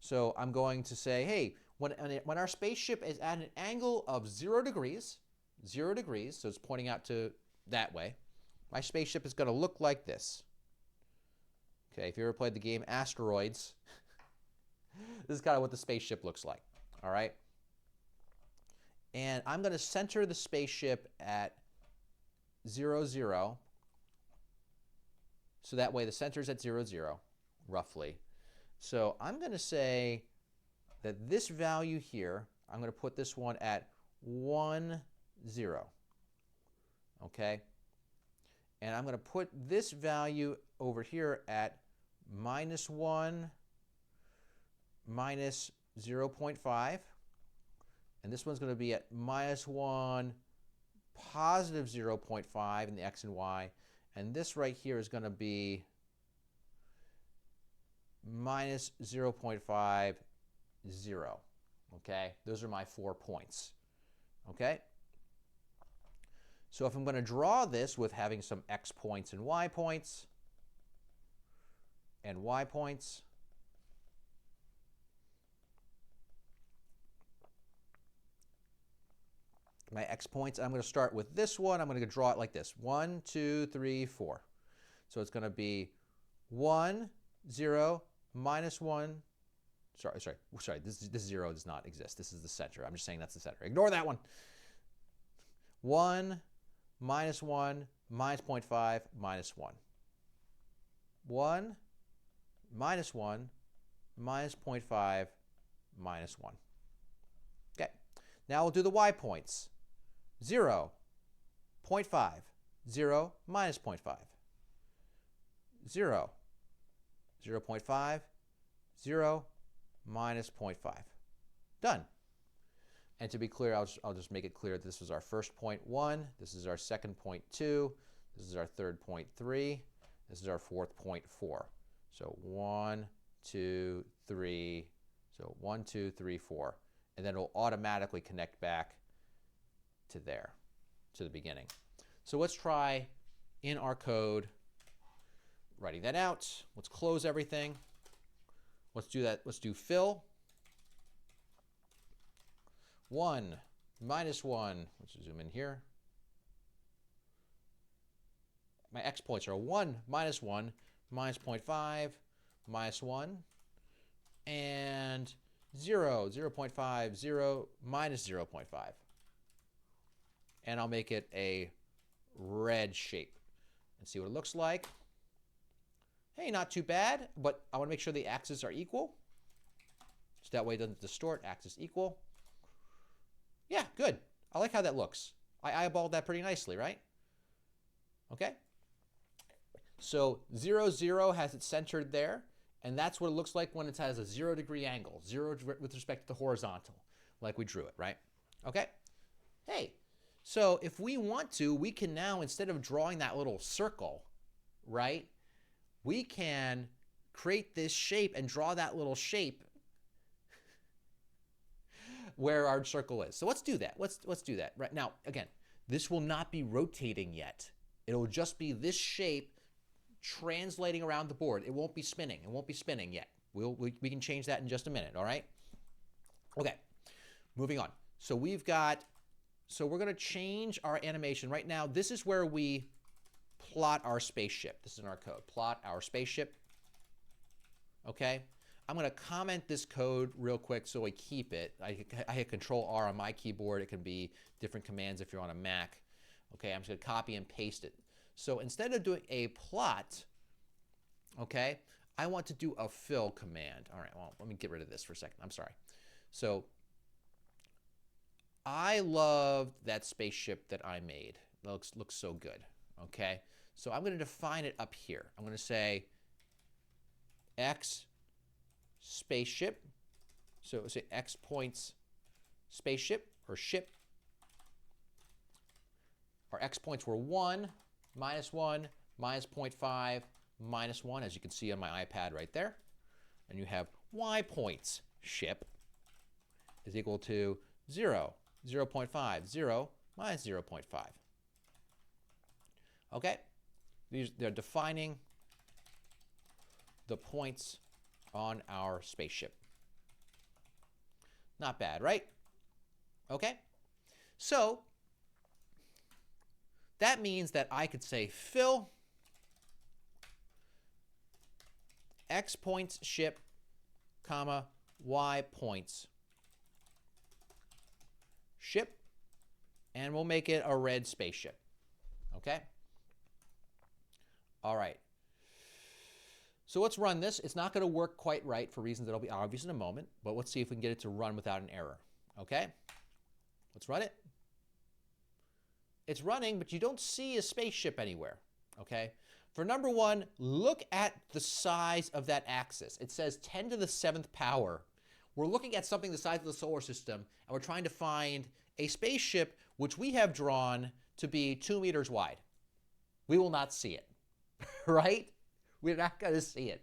[SPEAKER 1] So I'm going to say, hey, when our spaceship is at an angle of 0 degrees, so it's pointing out to that way, my spaceship is going to look like this. Okay, if you ever played the game Asteroids, this is kind of what the spaceship looks like. All right? And I'm going to center the spaceship at 0, 0. So that way the center is at 0, 0, roughly. So I'm going to say that this value here, I'm going to put this one at 1, 0. Okay? And I'm going to put this value over here at -1, minus 0.5. And this one's going to be at -1, positive 0.5 in the x and y. And this right here is going to be minus 0.5, 0. Okay? Those are my 4 points. Okay? So if I'm going to draw this with having some x points and y points, my x points, I'm going to start with this one. I'm going to draw it like this. 1, 2, 3, 4. So it's going to be 1, 0, -1. Sorry. This 0 does not exist. This is the center. I'm just saying that's the center. Ignore that one. 1, -1, -0.5, -1. 1, -1, -0.5, -1. Okay. Now we'll do the y points. 0, 0.5, 0, -0.5. 0, 0.5, 0, -0.5. Done. And to be clear, I'll just make it clear that this was our first point 1, this is our second point 2, this is our third point 3, this is our fourth point 4. So 1, 2, 3, so 1, 2, 3, 4. And then it'll automatically connect back to there, to the beginning. So let's try in our code writing that out. Let's close everything. Let's do that. Let's do fill. 1, -1. Let's zoom in here. My x points are 1, -1, -0.5, -1, and 0, 0.5, 0, -0.5. and I'll make it a red shape and see what it looks like. Hey, not too bad, but I want to make sure the axes are equal. So that way it doesn't distort, axis equal. Yeah, good. I like how that looks. I eyeballed that pretty nicely, right? Okay. So 0, 0 has it centered there, and that's what it looks like when it has a 0-degree angle, 0 with respect to the horizontal, like we drew it, right? Okay. Hey, so if we want to, we can now, instead of drawing that little circle, right, we can create this shape and draw that little shape where our circle is. So let's do that. Let's do that. Right now, again, this will not be rotating yet. It'll just be this shape translating around the board. It won't be spinning. It won't be spinning yet. We can change that in just a minute, all right? Okay, moving on. So we're going to change our animation. Right now, this is where we plot our spaceship. This is in our code. Plot our spaceship. Okay. I'm going to comment this code real quick so I keep it. I hit Control R on my keyboard. It can be different commands if you're on a Mac. Okay, I'm just going to copy and paste it. So instead of doing a plot, okay, I want to do a fill command. All right, well, let me get rid of this for a second. I'm sorry. So I love that spaceship that I made. It looks so good. Okay, so I'm going to define it up here. I'm going to say X spaceship. So say X points spaceship or ship. Our X points were 1, minus 1, minus 0.5, minus 1, as you can see on my iPad right there. And you have Y points ship is equal to 0, 0.5, 0, minus 0.5. Okay? They're defining the points on our spaceship. Not bad, right? Okay? So that means that I could say fill X points ship, comma, Y points ship, and we'll make it a red spaceship. Okay? All right. So let's run this. It's not going to work quite right for reasons that will be obvious in a moment, but let's see if we can get it to run without an error. Okay? Let's run it. It's running, but you don't see a spaceship anywhere. Okay? For number one, look at the size of that axis. It says 10 to the 7th power. We're looking at something the size of the solar system, and we're trying to find a spaceship which we have drawn to be 2 meters wide. We will not see it, right? We're not going to see it.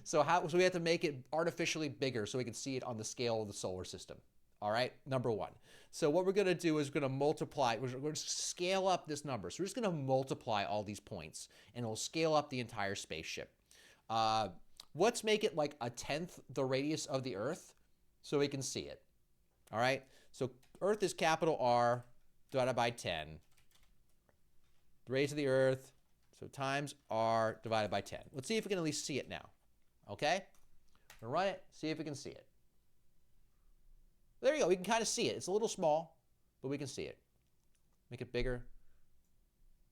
[SPEAKER 1] So we have to make it artificially bigger so we can see it on the scale of the solar system. All right, number one. So what we're going to do is we're going to multiply. We're going to scale up this number. So we're just going to multiply all these points, and it'll scale up the entire spaceship. Let's make it like 1/10 the radius of the Earth so we can see it. All right, so Earth is capital R divided by 10. The radius of the Earth, so times R divided by 10. Let's see if we can at least see it now. Okay? We'll run it, see if we can see it. There you go. We can kind of see it. It's a little small, but we can see it. Make it bigger.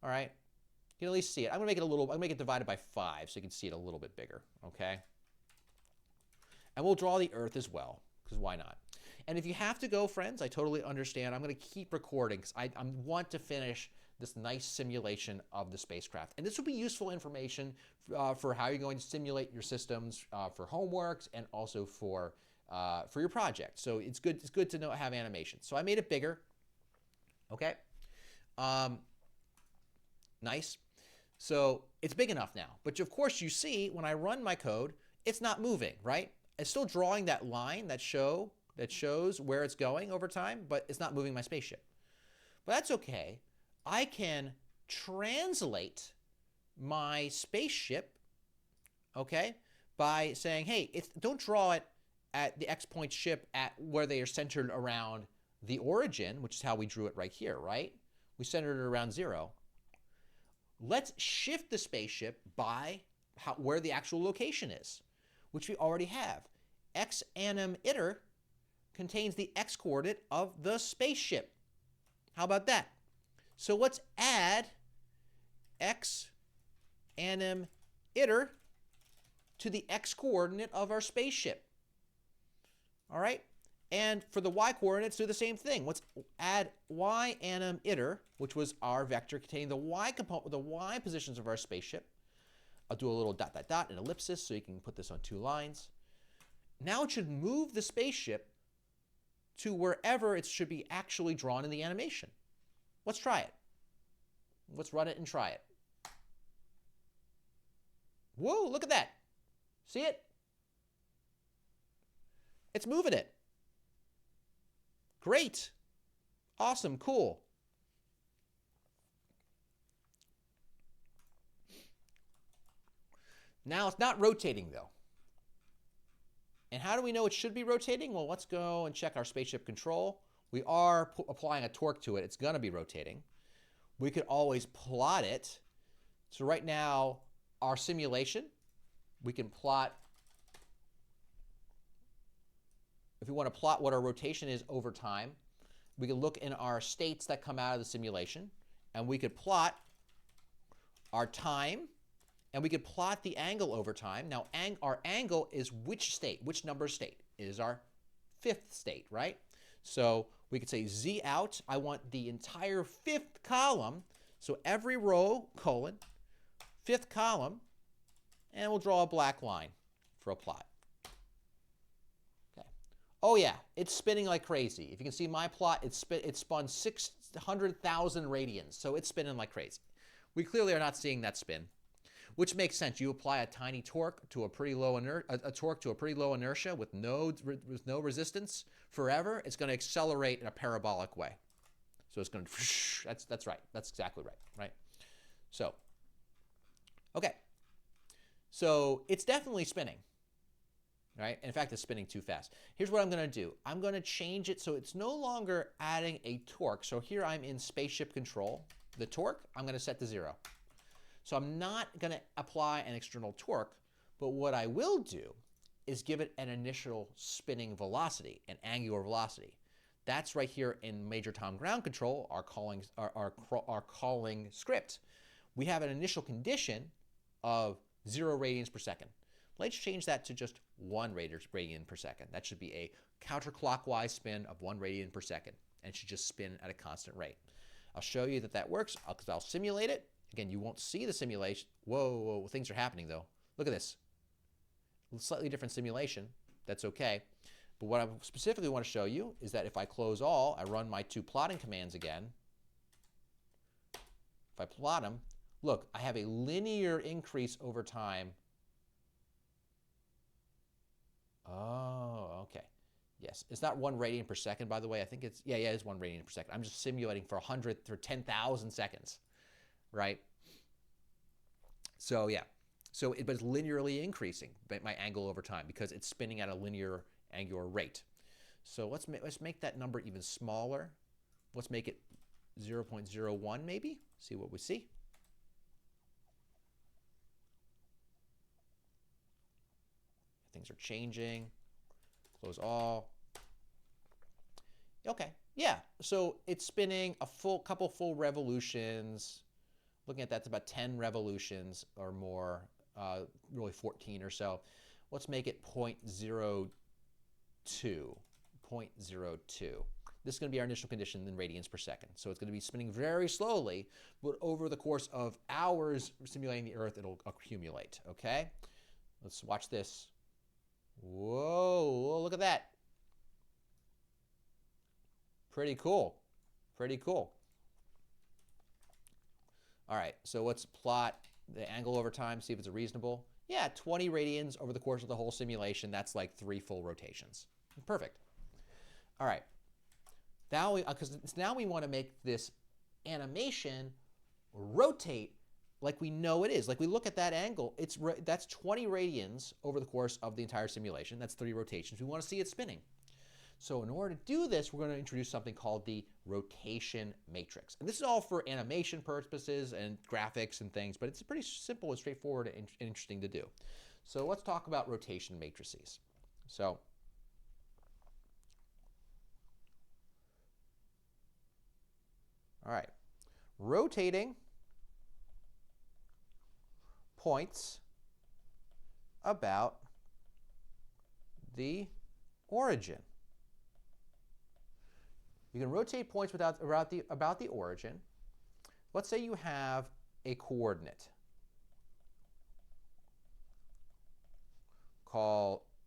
[SPEAKER 1] All right. You can at least see it. I'm going to make it divided by 5 so you can see it a little bit bigger. Okay? And we'll draw the Earth as well, because why not? And if you have to go, friends, I totally understand. I'm going to keep recording because I want to finish this nice simulation of the spacecraft. And this will be useful information for how you're going to simulate your systems for homeworks and also for your project. So it's good to have animation. So I made it bigger. Okay. Nice. So it's big enough now. But of course you see when I run my code, it's not moving, right? It's still drawing that line that shows where it's going over time, but it's not moving my spaceship. But that's okay. I can translate my spaceship, okay, by saying, hey, don't draw it at the X point ship at where they are centered around the origin, which is how we drew it right here, right? We centered it around 0. Let's shift the spaceship by where the actual location is, which we already have. X anim iter contains the X coordinate of the spaceship. How about that? So let's add x anim iter to the x coordinate of our spaceship. All right? And for the y coordinates, do the same thing. Let's add y anim iter, which was our vector containing the y component, the y positions of our spaceship. I'll do a little dot, dot, dot, an ellipsis, so you can put this on 2 lines. Now it should move the spaceship to wherever it should be actually drawn in the animation. Let's try it. Let's run it and try it. Whoa, look at that. See it? It's moving it. Great. Awesome, cool. Now it's not rotating though. And how do we know it should be rotating? Well, let's go and check our spaceship control. We are applying a torque to it. It's going to be rotating. We could always plot it. So right now, our simulation, we can plot, if we want to plot what our rotation is over time, we can look in our states that come out of the simulation, and we could plot our time, and we could plot the angle over time. Now, our angle is which state, which number state? It is our 5th state, right? So we could say Z out, I want the entire 5th column, so every row, colon, 5th column, and we'll draw a black line for a plot. Okay. Oh yeah, it's spinning like crazy. If you can see my plot, it spun 600,000 radians, so it's spinning like crazy. We clearly are not seeing that spin, which makes sense. You apply a tiny torque to a pretty low inertia with no resistance forever, it's going to accelerate in a parabolic way. So it's going to, that's right. That's exactly right, right? So, okay. So it's definitely spinning, right? In fact, it's spinning too fast. Here's what I'm going to do. I'm going to change it so it's no longer adding a torque. So here I'm in spaceship control. The torque, I'm going to set to 0. So I'm not going to apply an external torque, but what I will do is give it an initial spinning velocity, an angular velocity. That's right here in Major Tom ground control, our calling script. We have an initial condition of 0 radians per second. Let's change that to just 1 radian per second. That should be a counterclockwise spin of 1 radian per second, and it should just spin at a constant rate. I'll show you that that works because I'll simulate it. Again, you won't see the simulation. Whoa, whoa, things are happening though. Look at this. Slightly different simulation. That's okay. But what I specifically want to show you is that if I close all, I run my 2 plotting commands again. If I plot them, look, I have a linear increase over time. Oh, okay. Yes, it's not 1 radian per second, by the way. I think it's, yeah, it's 1 radian per second. I'm just simulating for 10,000 seconds, right? So yeah, but it's linearly increasing my angle over time because it's spinning at a linear angular rate. So let's make that number even smaller. Let's make it 0.01 maybe. See what we see. Things are changing. Close all. Okay, yeah. So it's spinning a couple full revolutions. Looking at that, it's about 10 revolutions or more, really 14 or so. Let's make it 0.02. 0.02. This is going to be our initial condition in radians per second. So it's going to be spinning very slowly, but over the course of hours simulating the Earth, it'll accumulate, okay? Let's watch this. Whoa, look at that. Pretty cool. Pretty cool. All right, so let's plot the angle over time, see if it's reasonable. Yeah, 20 radians over the course of the whole simulation. That's like 3 full rotations. Perfect. All right. Now we want to make this animation rotate like we know it is. Like we look at that angle, that's 20 radians over the course of the entire simulation. That's 3 rotations. We want to see it spinning. So in order to do this, we're going to introduce something called the rotation matrix. And this is all for animation purposes and graphics and things, but it's pretty simple and straightforward and interesting to do. So let's talk about rotation matrices. So all right, rotating points about the origin. You can rotate points about the origin. Let's say you have a coordinate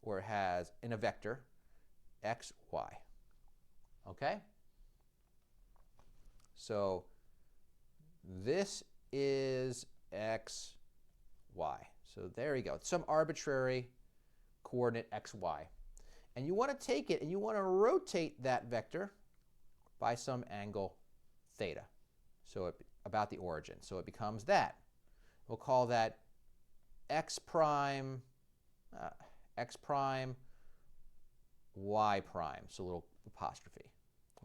[SPEAKER 1] where it has in a vector x, y. Okay? So this is x, y. So there you go. It's some arbitrary coordinate x, y. And you want to take it and you want to rotate that vector by some angle theta. So about the origin. So it becomes that. We'll call that x prime, y prime. So a little apostrophe.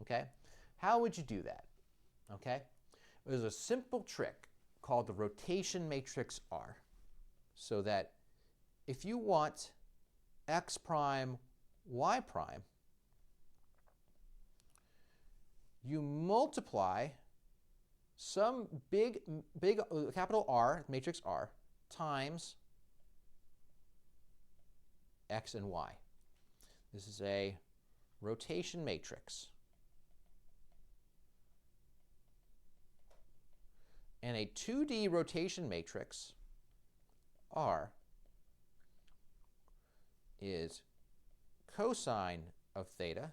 [SPEAKER 1] Okay? How would you do that? Okay? There's a simple trick called the rotation matrix R. So that if you want x prime, y prime, you multiply some big capital R, matrix R, times x and y. This is a rotation matrix. And a 2D rotation matrix, R, is cosine of theta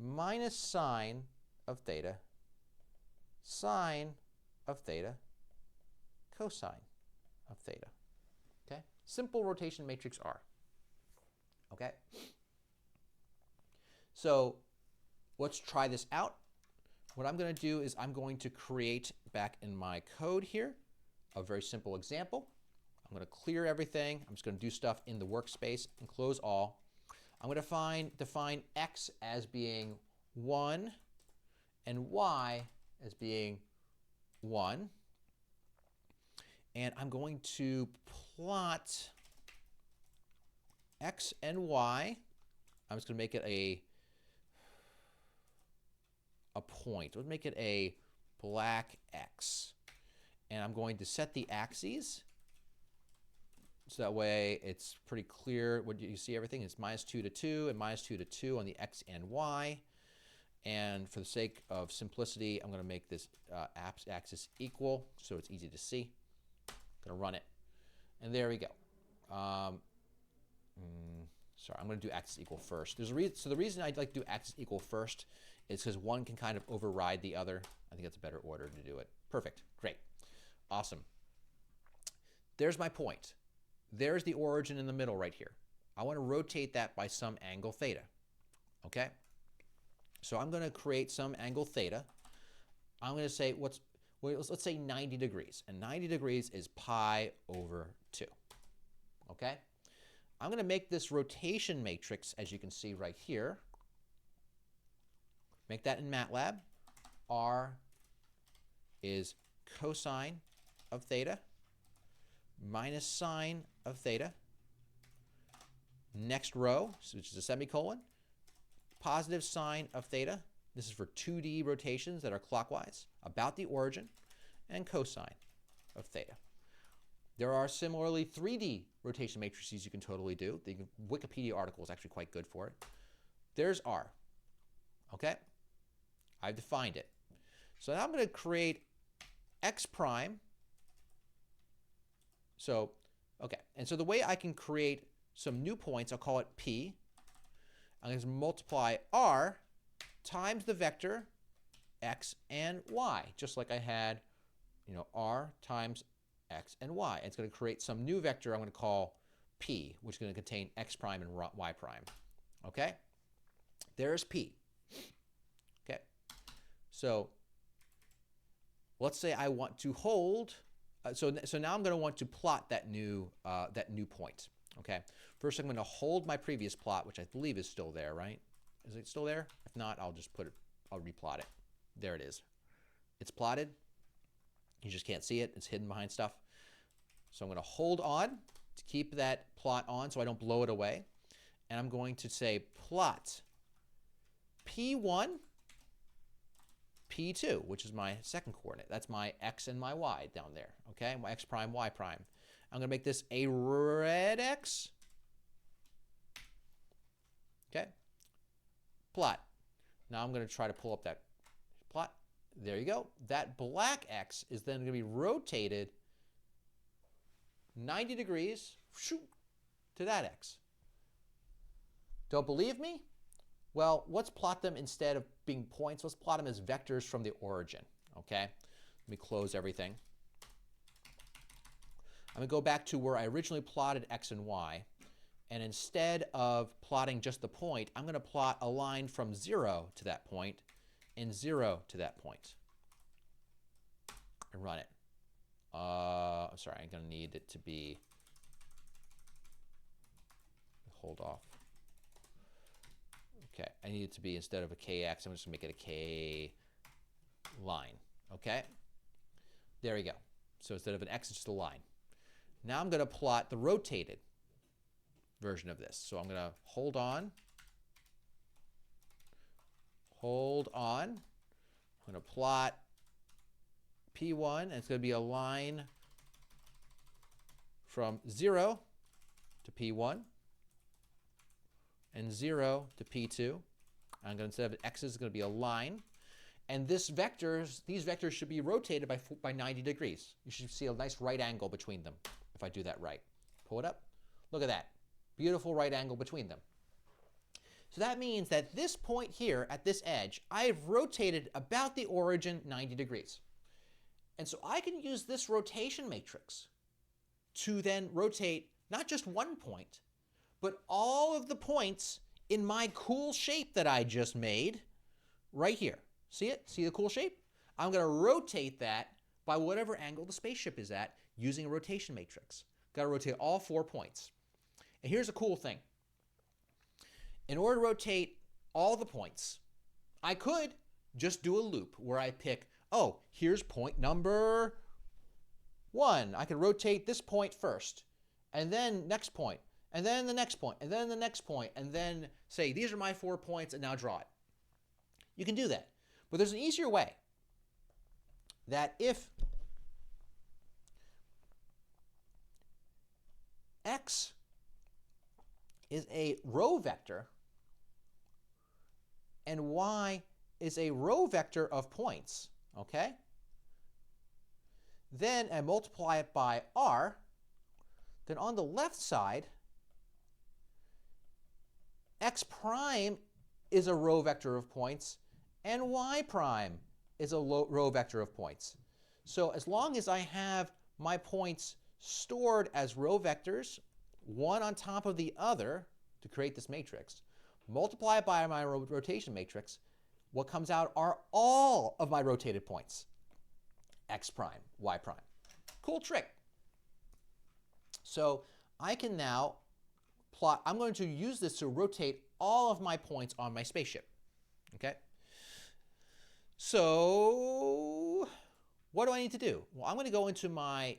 [SPEAKER 1] minus sine of theta, sine of theta, cosine of theta. Okay? Simple rotation matrix R. Okay? So let's try this out. What I'm going to do is I'm going to create back in my code here a very simple example. I'm going to clear everything. I'm just going to do stuff in the workspace and close all. I'm going to define x as being 1 and y as being 1. And I'm going to plot x and y. I'm just going to make it a point. Let's make it a black x. And I'm going to set the axes. So that way it's pretty clear what you see everything. It's -2 to 2 and -2 to 2 on the x and y. And for the sake of simplicity, I'm going to make this axis equal so it's easy to see. I'm going to run it. And there we go. Sorry, I'm going to do axis equal first. There's a reason. So the reason I'd like to do axis equal first is because one can kind of override the other. I think that's a better order to do it. Perfect. Great. Awesome. There's my point. There's the origin in the middle right here. I want to rotate that by some angle theta. Okay? So I'm going to create some angle theta. I'm going to say, let's say 90 degrees. And 90 degrees is pi over 2. Okay? I'm going to make this rotation matrix, as you can see right here. Make that in MATLAB. R is cosine of theta minus sine of theta. Next row, which is a semicolon, positive sine of theta. This is for 2D rotations that are clockwise, about the origin, and cosine of theta. There are similarly 3D rotation matrices you can totally do. The Wikipedia article is actually quite good for it. There's R. Okay? I've defined it. So now I'm going to create x prime. So, okay. And so the way I can create some new points, I'll call it P. I'm going to multiply R times the vector x and y, just like I had, R times x and y. And it's going to create some new vector I'm going to call P, which is going to contain x prime and y prime. Okay? There's P. Okay? So let's say I want to hold. So now I'm going to want to plot that new point. Okay? First, I'm going to hold my previous plot, which I believe is still there, right? Is it still there? If not, I'll just I'll replot it. There it is. It's plotted. You just can't see it. It's hidden behind stuff. So I'm going to hold on to keep that plot on so I don't blow it away. And I'm going to say plot P1 P2, which is my second coordinate. That's my x and my y down there, okay? My x prime, y prime. I'm going to make this a red x, okay? Plot. Now I'm going to try to pull up that plot. There you go. That black x is then going to be rotated 90 degrees to that x. Don't believe me? Well, let's plot them instead of being points. Let's plot them as vectors from the origin, okay? Let me close everything. I'm going to go back to where I originally plotted x and y. And instead of plotting just the point, I'm going to plot a line from 0 to that point and 0 to that point. And run it. I'm sorry, I'm going to need it to be, hold off. Okay, I need it to be, instead of a kx, I'm just going to make it a k line. Okay? There we go. So instead of an x, it's just a line. Now I'm going to plot the rotated version of this. So I'm going to hold on. Hold on. I'm going to plot P1, and it's going to be a line from 0 to P1 and 0 to P2. I'm going to, instead of x's, it's going to be a line. And these vectors should be rotated by 90 degrees. You should see a nice right angle between them if I do that right. Pull it up. Look at that. Beautiful right angle between them. So that means that this point here at this edge, I've rotated about the origin 90 degrees. And so I can use this rotation matrix to then rotate not just one point, but all of the points in my cool shape that I just made right here. See it? See the cool shape? I'm going to rotate that by whatever angle the spaceship is at using a rotation matrix. Got to rotate all 4 points. And here's a cool thing. In order to rotate all the points, I could just do a loop where I pick, oh, here's point number 1. I could rotate this point first, and then next point, and then the next point, and then the next point, and then say, these are my 4 points, and now draw it. You can do that. But there's an easier way. That if x is a row vector and y is a row vector of points, okay? Then I multiply it by r, then on the left side, x prime is a row vector of points and y prime is a row vector of points. So as long as I have my points stored as row vectors, one on top of the other to create this matrix, multiply by my rotation matrix, what comes out are all of my rotated points, x prime, y prime. Cool trick. So I can now plot, I'm going to use this to rotate all of my points on my spaceship, okay? So what do I need to do? Well, I'm going to go into my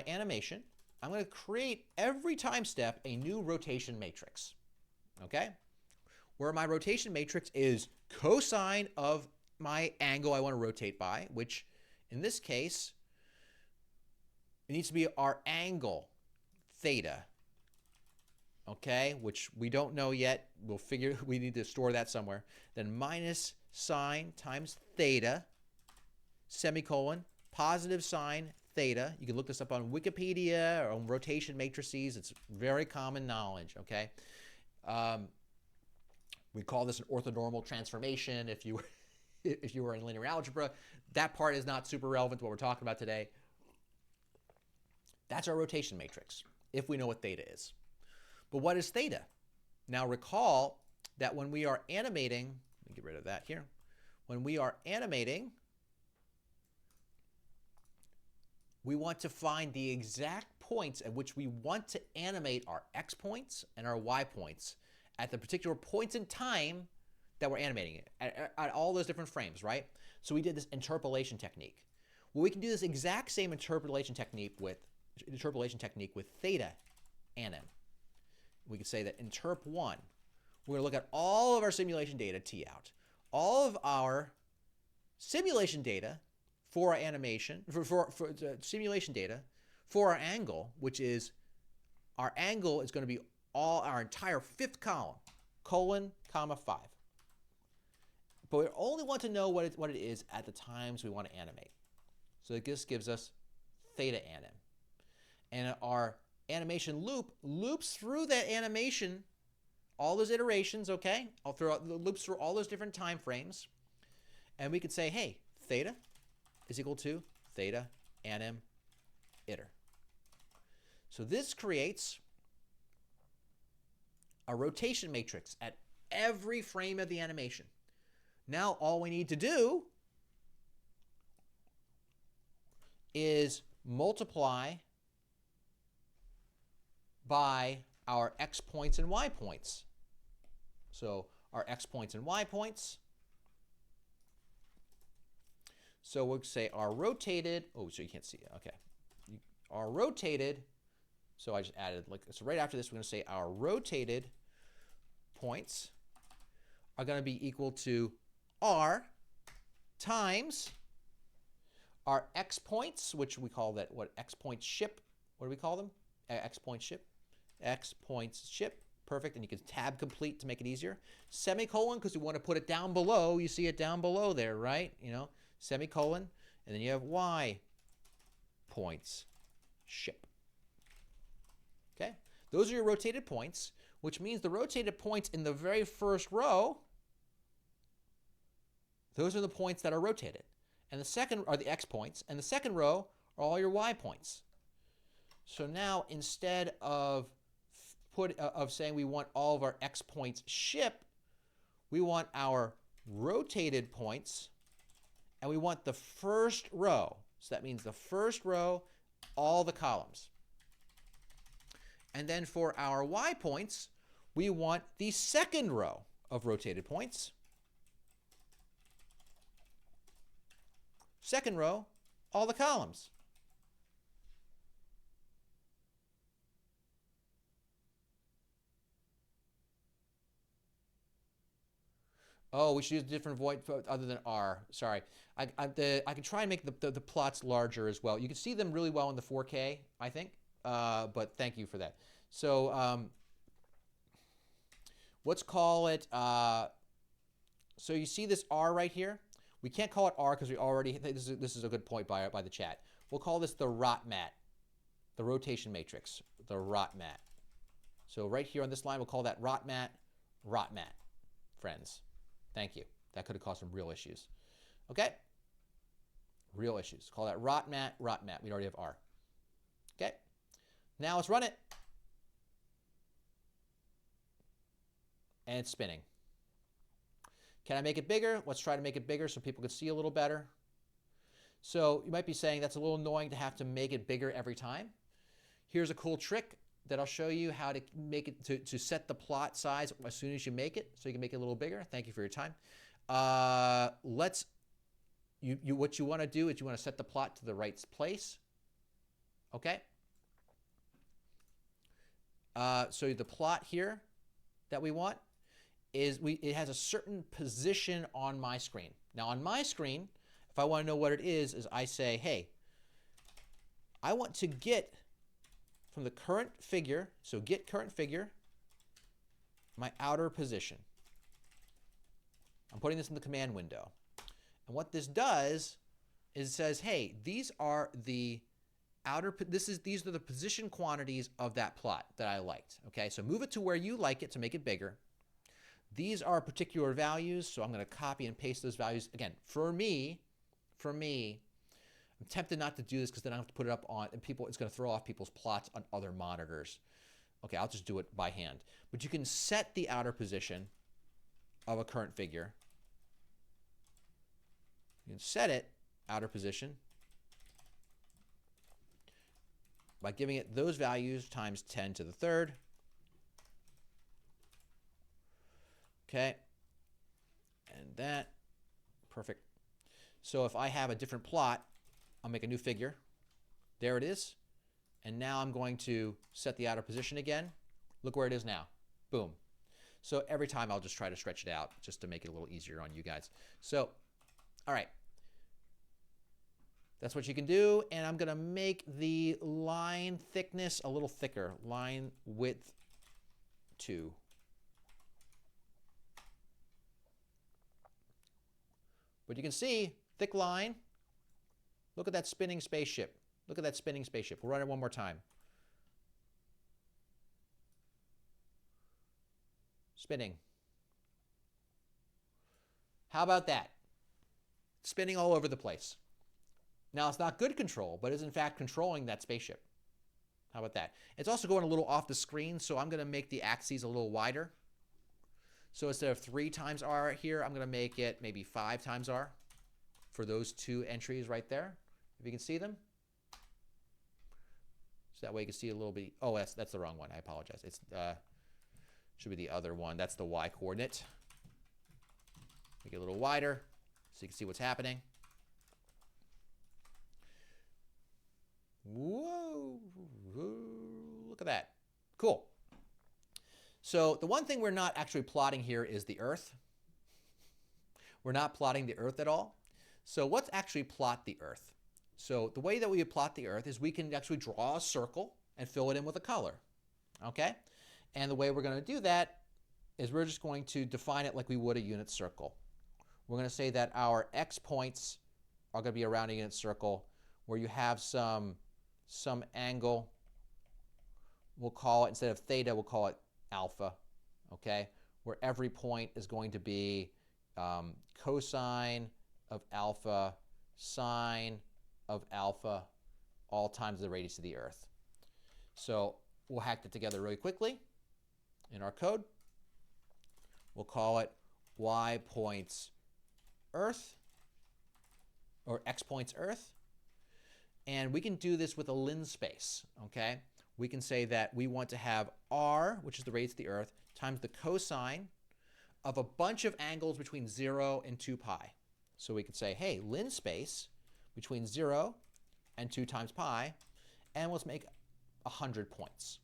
[SPEAKER 1] animation. I'm going to create every time step a new rotation matrix, okay? Where my rotation matrix is cosine of my angle I want to rotate by, which in this case, it needs to be our angle, theta, okay? Which we don't know yet. We'll figure, we need to store that somewhere. Then minus sine times theta, semicolon, positive sine theta. You can look this up on Wikipedia or on rotation matrices. It's very common knowledge, okay? We call this an orthonormal transformation if you were in linear algebra. That part is not super relevant to what we're talking about today. That's our rotation matrix, if we know what theta is. But what is theta? Now recall that when we are animating, let me get rid of that here. When we are animating, we want to find the exact points at which we want to animate our x points and our y points at the particular points in time that we're animating it, at all those different frames, right? So we did this interpolation technique. Well, we can do this exact same interpolation technique with theta anim. We could say that interp 1, we're going to look at all of our simulation data, T out, all of our simulation data for our animation, for simulation data for our angle, which is our angle is going to be all our entire fifth column, colon, comma, 5. But we only want to know what it is at the times we want to animate. So this gives us theta anim. And our animation loop loops through that animation, all those iterations, okay? Loops through all those different time frames. And we could say, hey, theta is equal to theta anim iter. So this creates a rotation matrix at every frame of the animation. Now all we need to do is multiply by our x points and y points. So our x points and y points. So we'll say our rotated, oh, so you can't see it, okay. Our rotated, so I just added, so right after this, we're going to say our rotated points are going to be equal to r times our x points, which we call that, x points ship. What do we call them? X points ship. X points ship. Perfect. And you can tab complete to make it easier. Semicolon, because we want to put it down below. You see it down below there, right? Semicolon. And then you have y points ship. Okay? Those are your rotated points, which means the rotated points in the very first row, those are the points that are rotated. And the second are the x points, and the second row are all your y points. So now instead of saying we want all of our x points ship, we want our rotated points, and we want the first row. So that means the first row, all the columns. And then for our y points, we want the second row of rotated points. Second row, all the columns. Oh, we should use a different void other than R. Sorry. I can try and make the plots larger as well. You can see them really well in the 4K, I think. But thank you for that. So let's call it, so you see this R right here? We can't call it R because we already, this is a good point by the chat. We'll call this the rot mat, the rotation matrix, the rot mat. So right here on this line, we'll call that rot mat, friends. Thank you. That could have caused some real issues. Okay? Real issues. Call that rot mat. We already have R. Okay? Now let's run it. And it's spinning. Can I make it bigger? Let's try to make it bigger so people can see a little better. So you might be saying that's a little annoying to have to make it bigger every time. Here's a cool trick that I'll show you how to make it to set the plot size as soon as you make it, so you can make it a little bigger. Thank you for your time. What you want to do is you want to set the plot to the right place. Okay. So the plot here that we want is it has a certain position on my screen. Now on my screen, if I want to know what it is I say, hey, I want to get from the current figure, so get current figure, my outer position. I'm putting this in the command window. And what this does is it says, hey, these are the these are the position quantities of that plot that I liked. Okay, so move it to where you like it to make it bigger. These are particular values, so I'm going to copy and paste those values. Again, for me, I'm tempted not to do this because then I have to put it up on, and it's going to throw off people's plots on other monitors. Okay, I'll just do it by hand. But you can set the outer position of a current figure. You can set it, outer position, by giving it those values times 10 to the third. Okay, and that, perfect. So if I have a different plot, I'll make a new figure. There it is. And now I'm going to set the outer position again. Look where it is now. Boom. So every time I'll just try to stretch it out just to make it a little easier on you guys. So, all right. That's what you can do. And I'm going to make the line thickness a little thicker. Line width 2. But you can see, thick line. Look at that spinning spaceship. Look at that spinning spaceship. We'll run it one more time. Spinning. How about that? Spinning all over the place. Now, it's not good control, but is in fact controlling that spaceship. How about that? It's also going a little off the screen, so I'm going to make the axes a little wider. So instead of 3 times R here, I'm going to make it maybe 5 times R for those 2 entries right there, if you can see them. So that way you can see a little bit. Oh, that's the wrong one. I apologize. It's should be the other one. That's the Y coordinate. Make it a little wider so you can see what's happening. Whoa, look at that. Cool. So the one thing we're not actually plotting here is the Earth. We're not plotting the Earth at all. So let's actually plot the Earth. So the way that we would plot the Earth is we can actually draw a circle and fill it in with a color. Okay? And the way we're going to do that is we're just going to define it like we would a unit circle. We're going to say that our x points are going to be around a unit circle where you have some angle. We'll call it, instead of theta, we'll call it alpha. Okay? Where every point is going to be cosine of alpha, sine of alpha, all times the radius of the Earth. So we'll hack that together really quickly in our code. We'll call it y points Earth, or x points Earth. And we can do this with a linspace, okay? We can say that we want to have r, which is the radius of the Earth, times the cosine of a bunch of angles between 0 and 2 pi. So we could say, hey, linspace between 0 and 2 times pi, and let's make 100 points.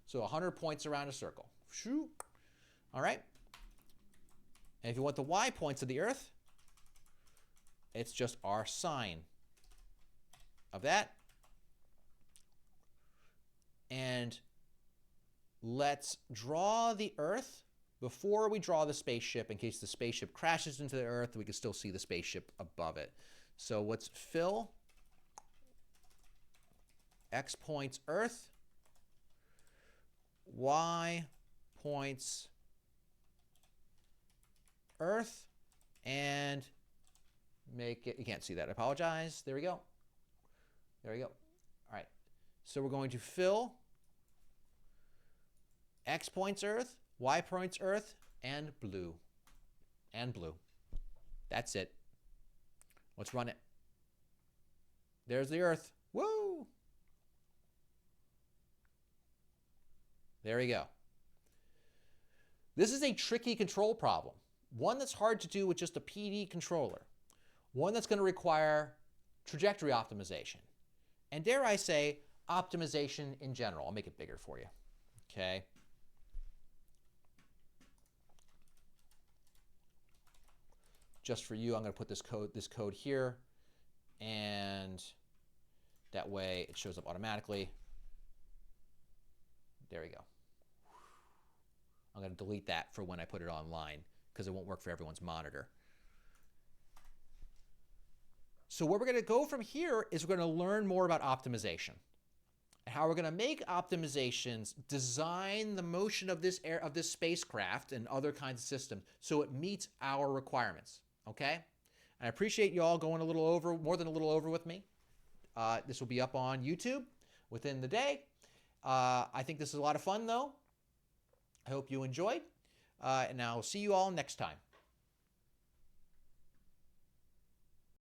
[SPEAKER 1] So 100 points around a circle. Shoo. All right? And if you want the y points of the Earth, it's just r sine of that. And let's draw the Earth before we draw the spaceship, in case the spaceship crashes into the Earth, we can still see the spaceship above it. So let's fill x points Earth, y points Earth, and make it, you can't see that, I apologize. There we go. There we go. All right. So we're going to fill x points Earth, y points Earth, and blue. And blue. That's it. Let's run it. There's the Earth. Woo! There we go. This is a tricky control problem. One that's hard to do with just a PD controller. One that's going to require trajectory optimization. And dare I say, optimization in general. I'll make it bigger for you. Okay. Just for you, I'm going to put this code here, and that way it shows up automatically. There we go. I'm going to delete that for when I put it online, because it won't work for everyone's monitor. So where we're going to go from here is we're going to learn more about optimization, and how we're going to make optimizations, design the motion of this spacecraft and other kinds of systems so it meets our requirements. Okay? And I appreciate you all going a little over, more than a little over with me. This will be up on YouTube within the day. I think this is a lot of fun, though. I hope you enjoyed. And I'll see you all next time.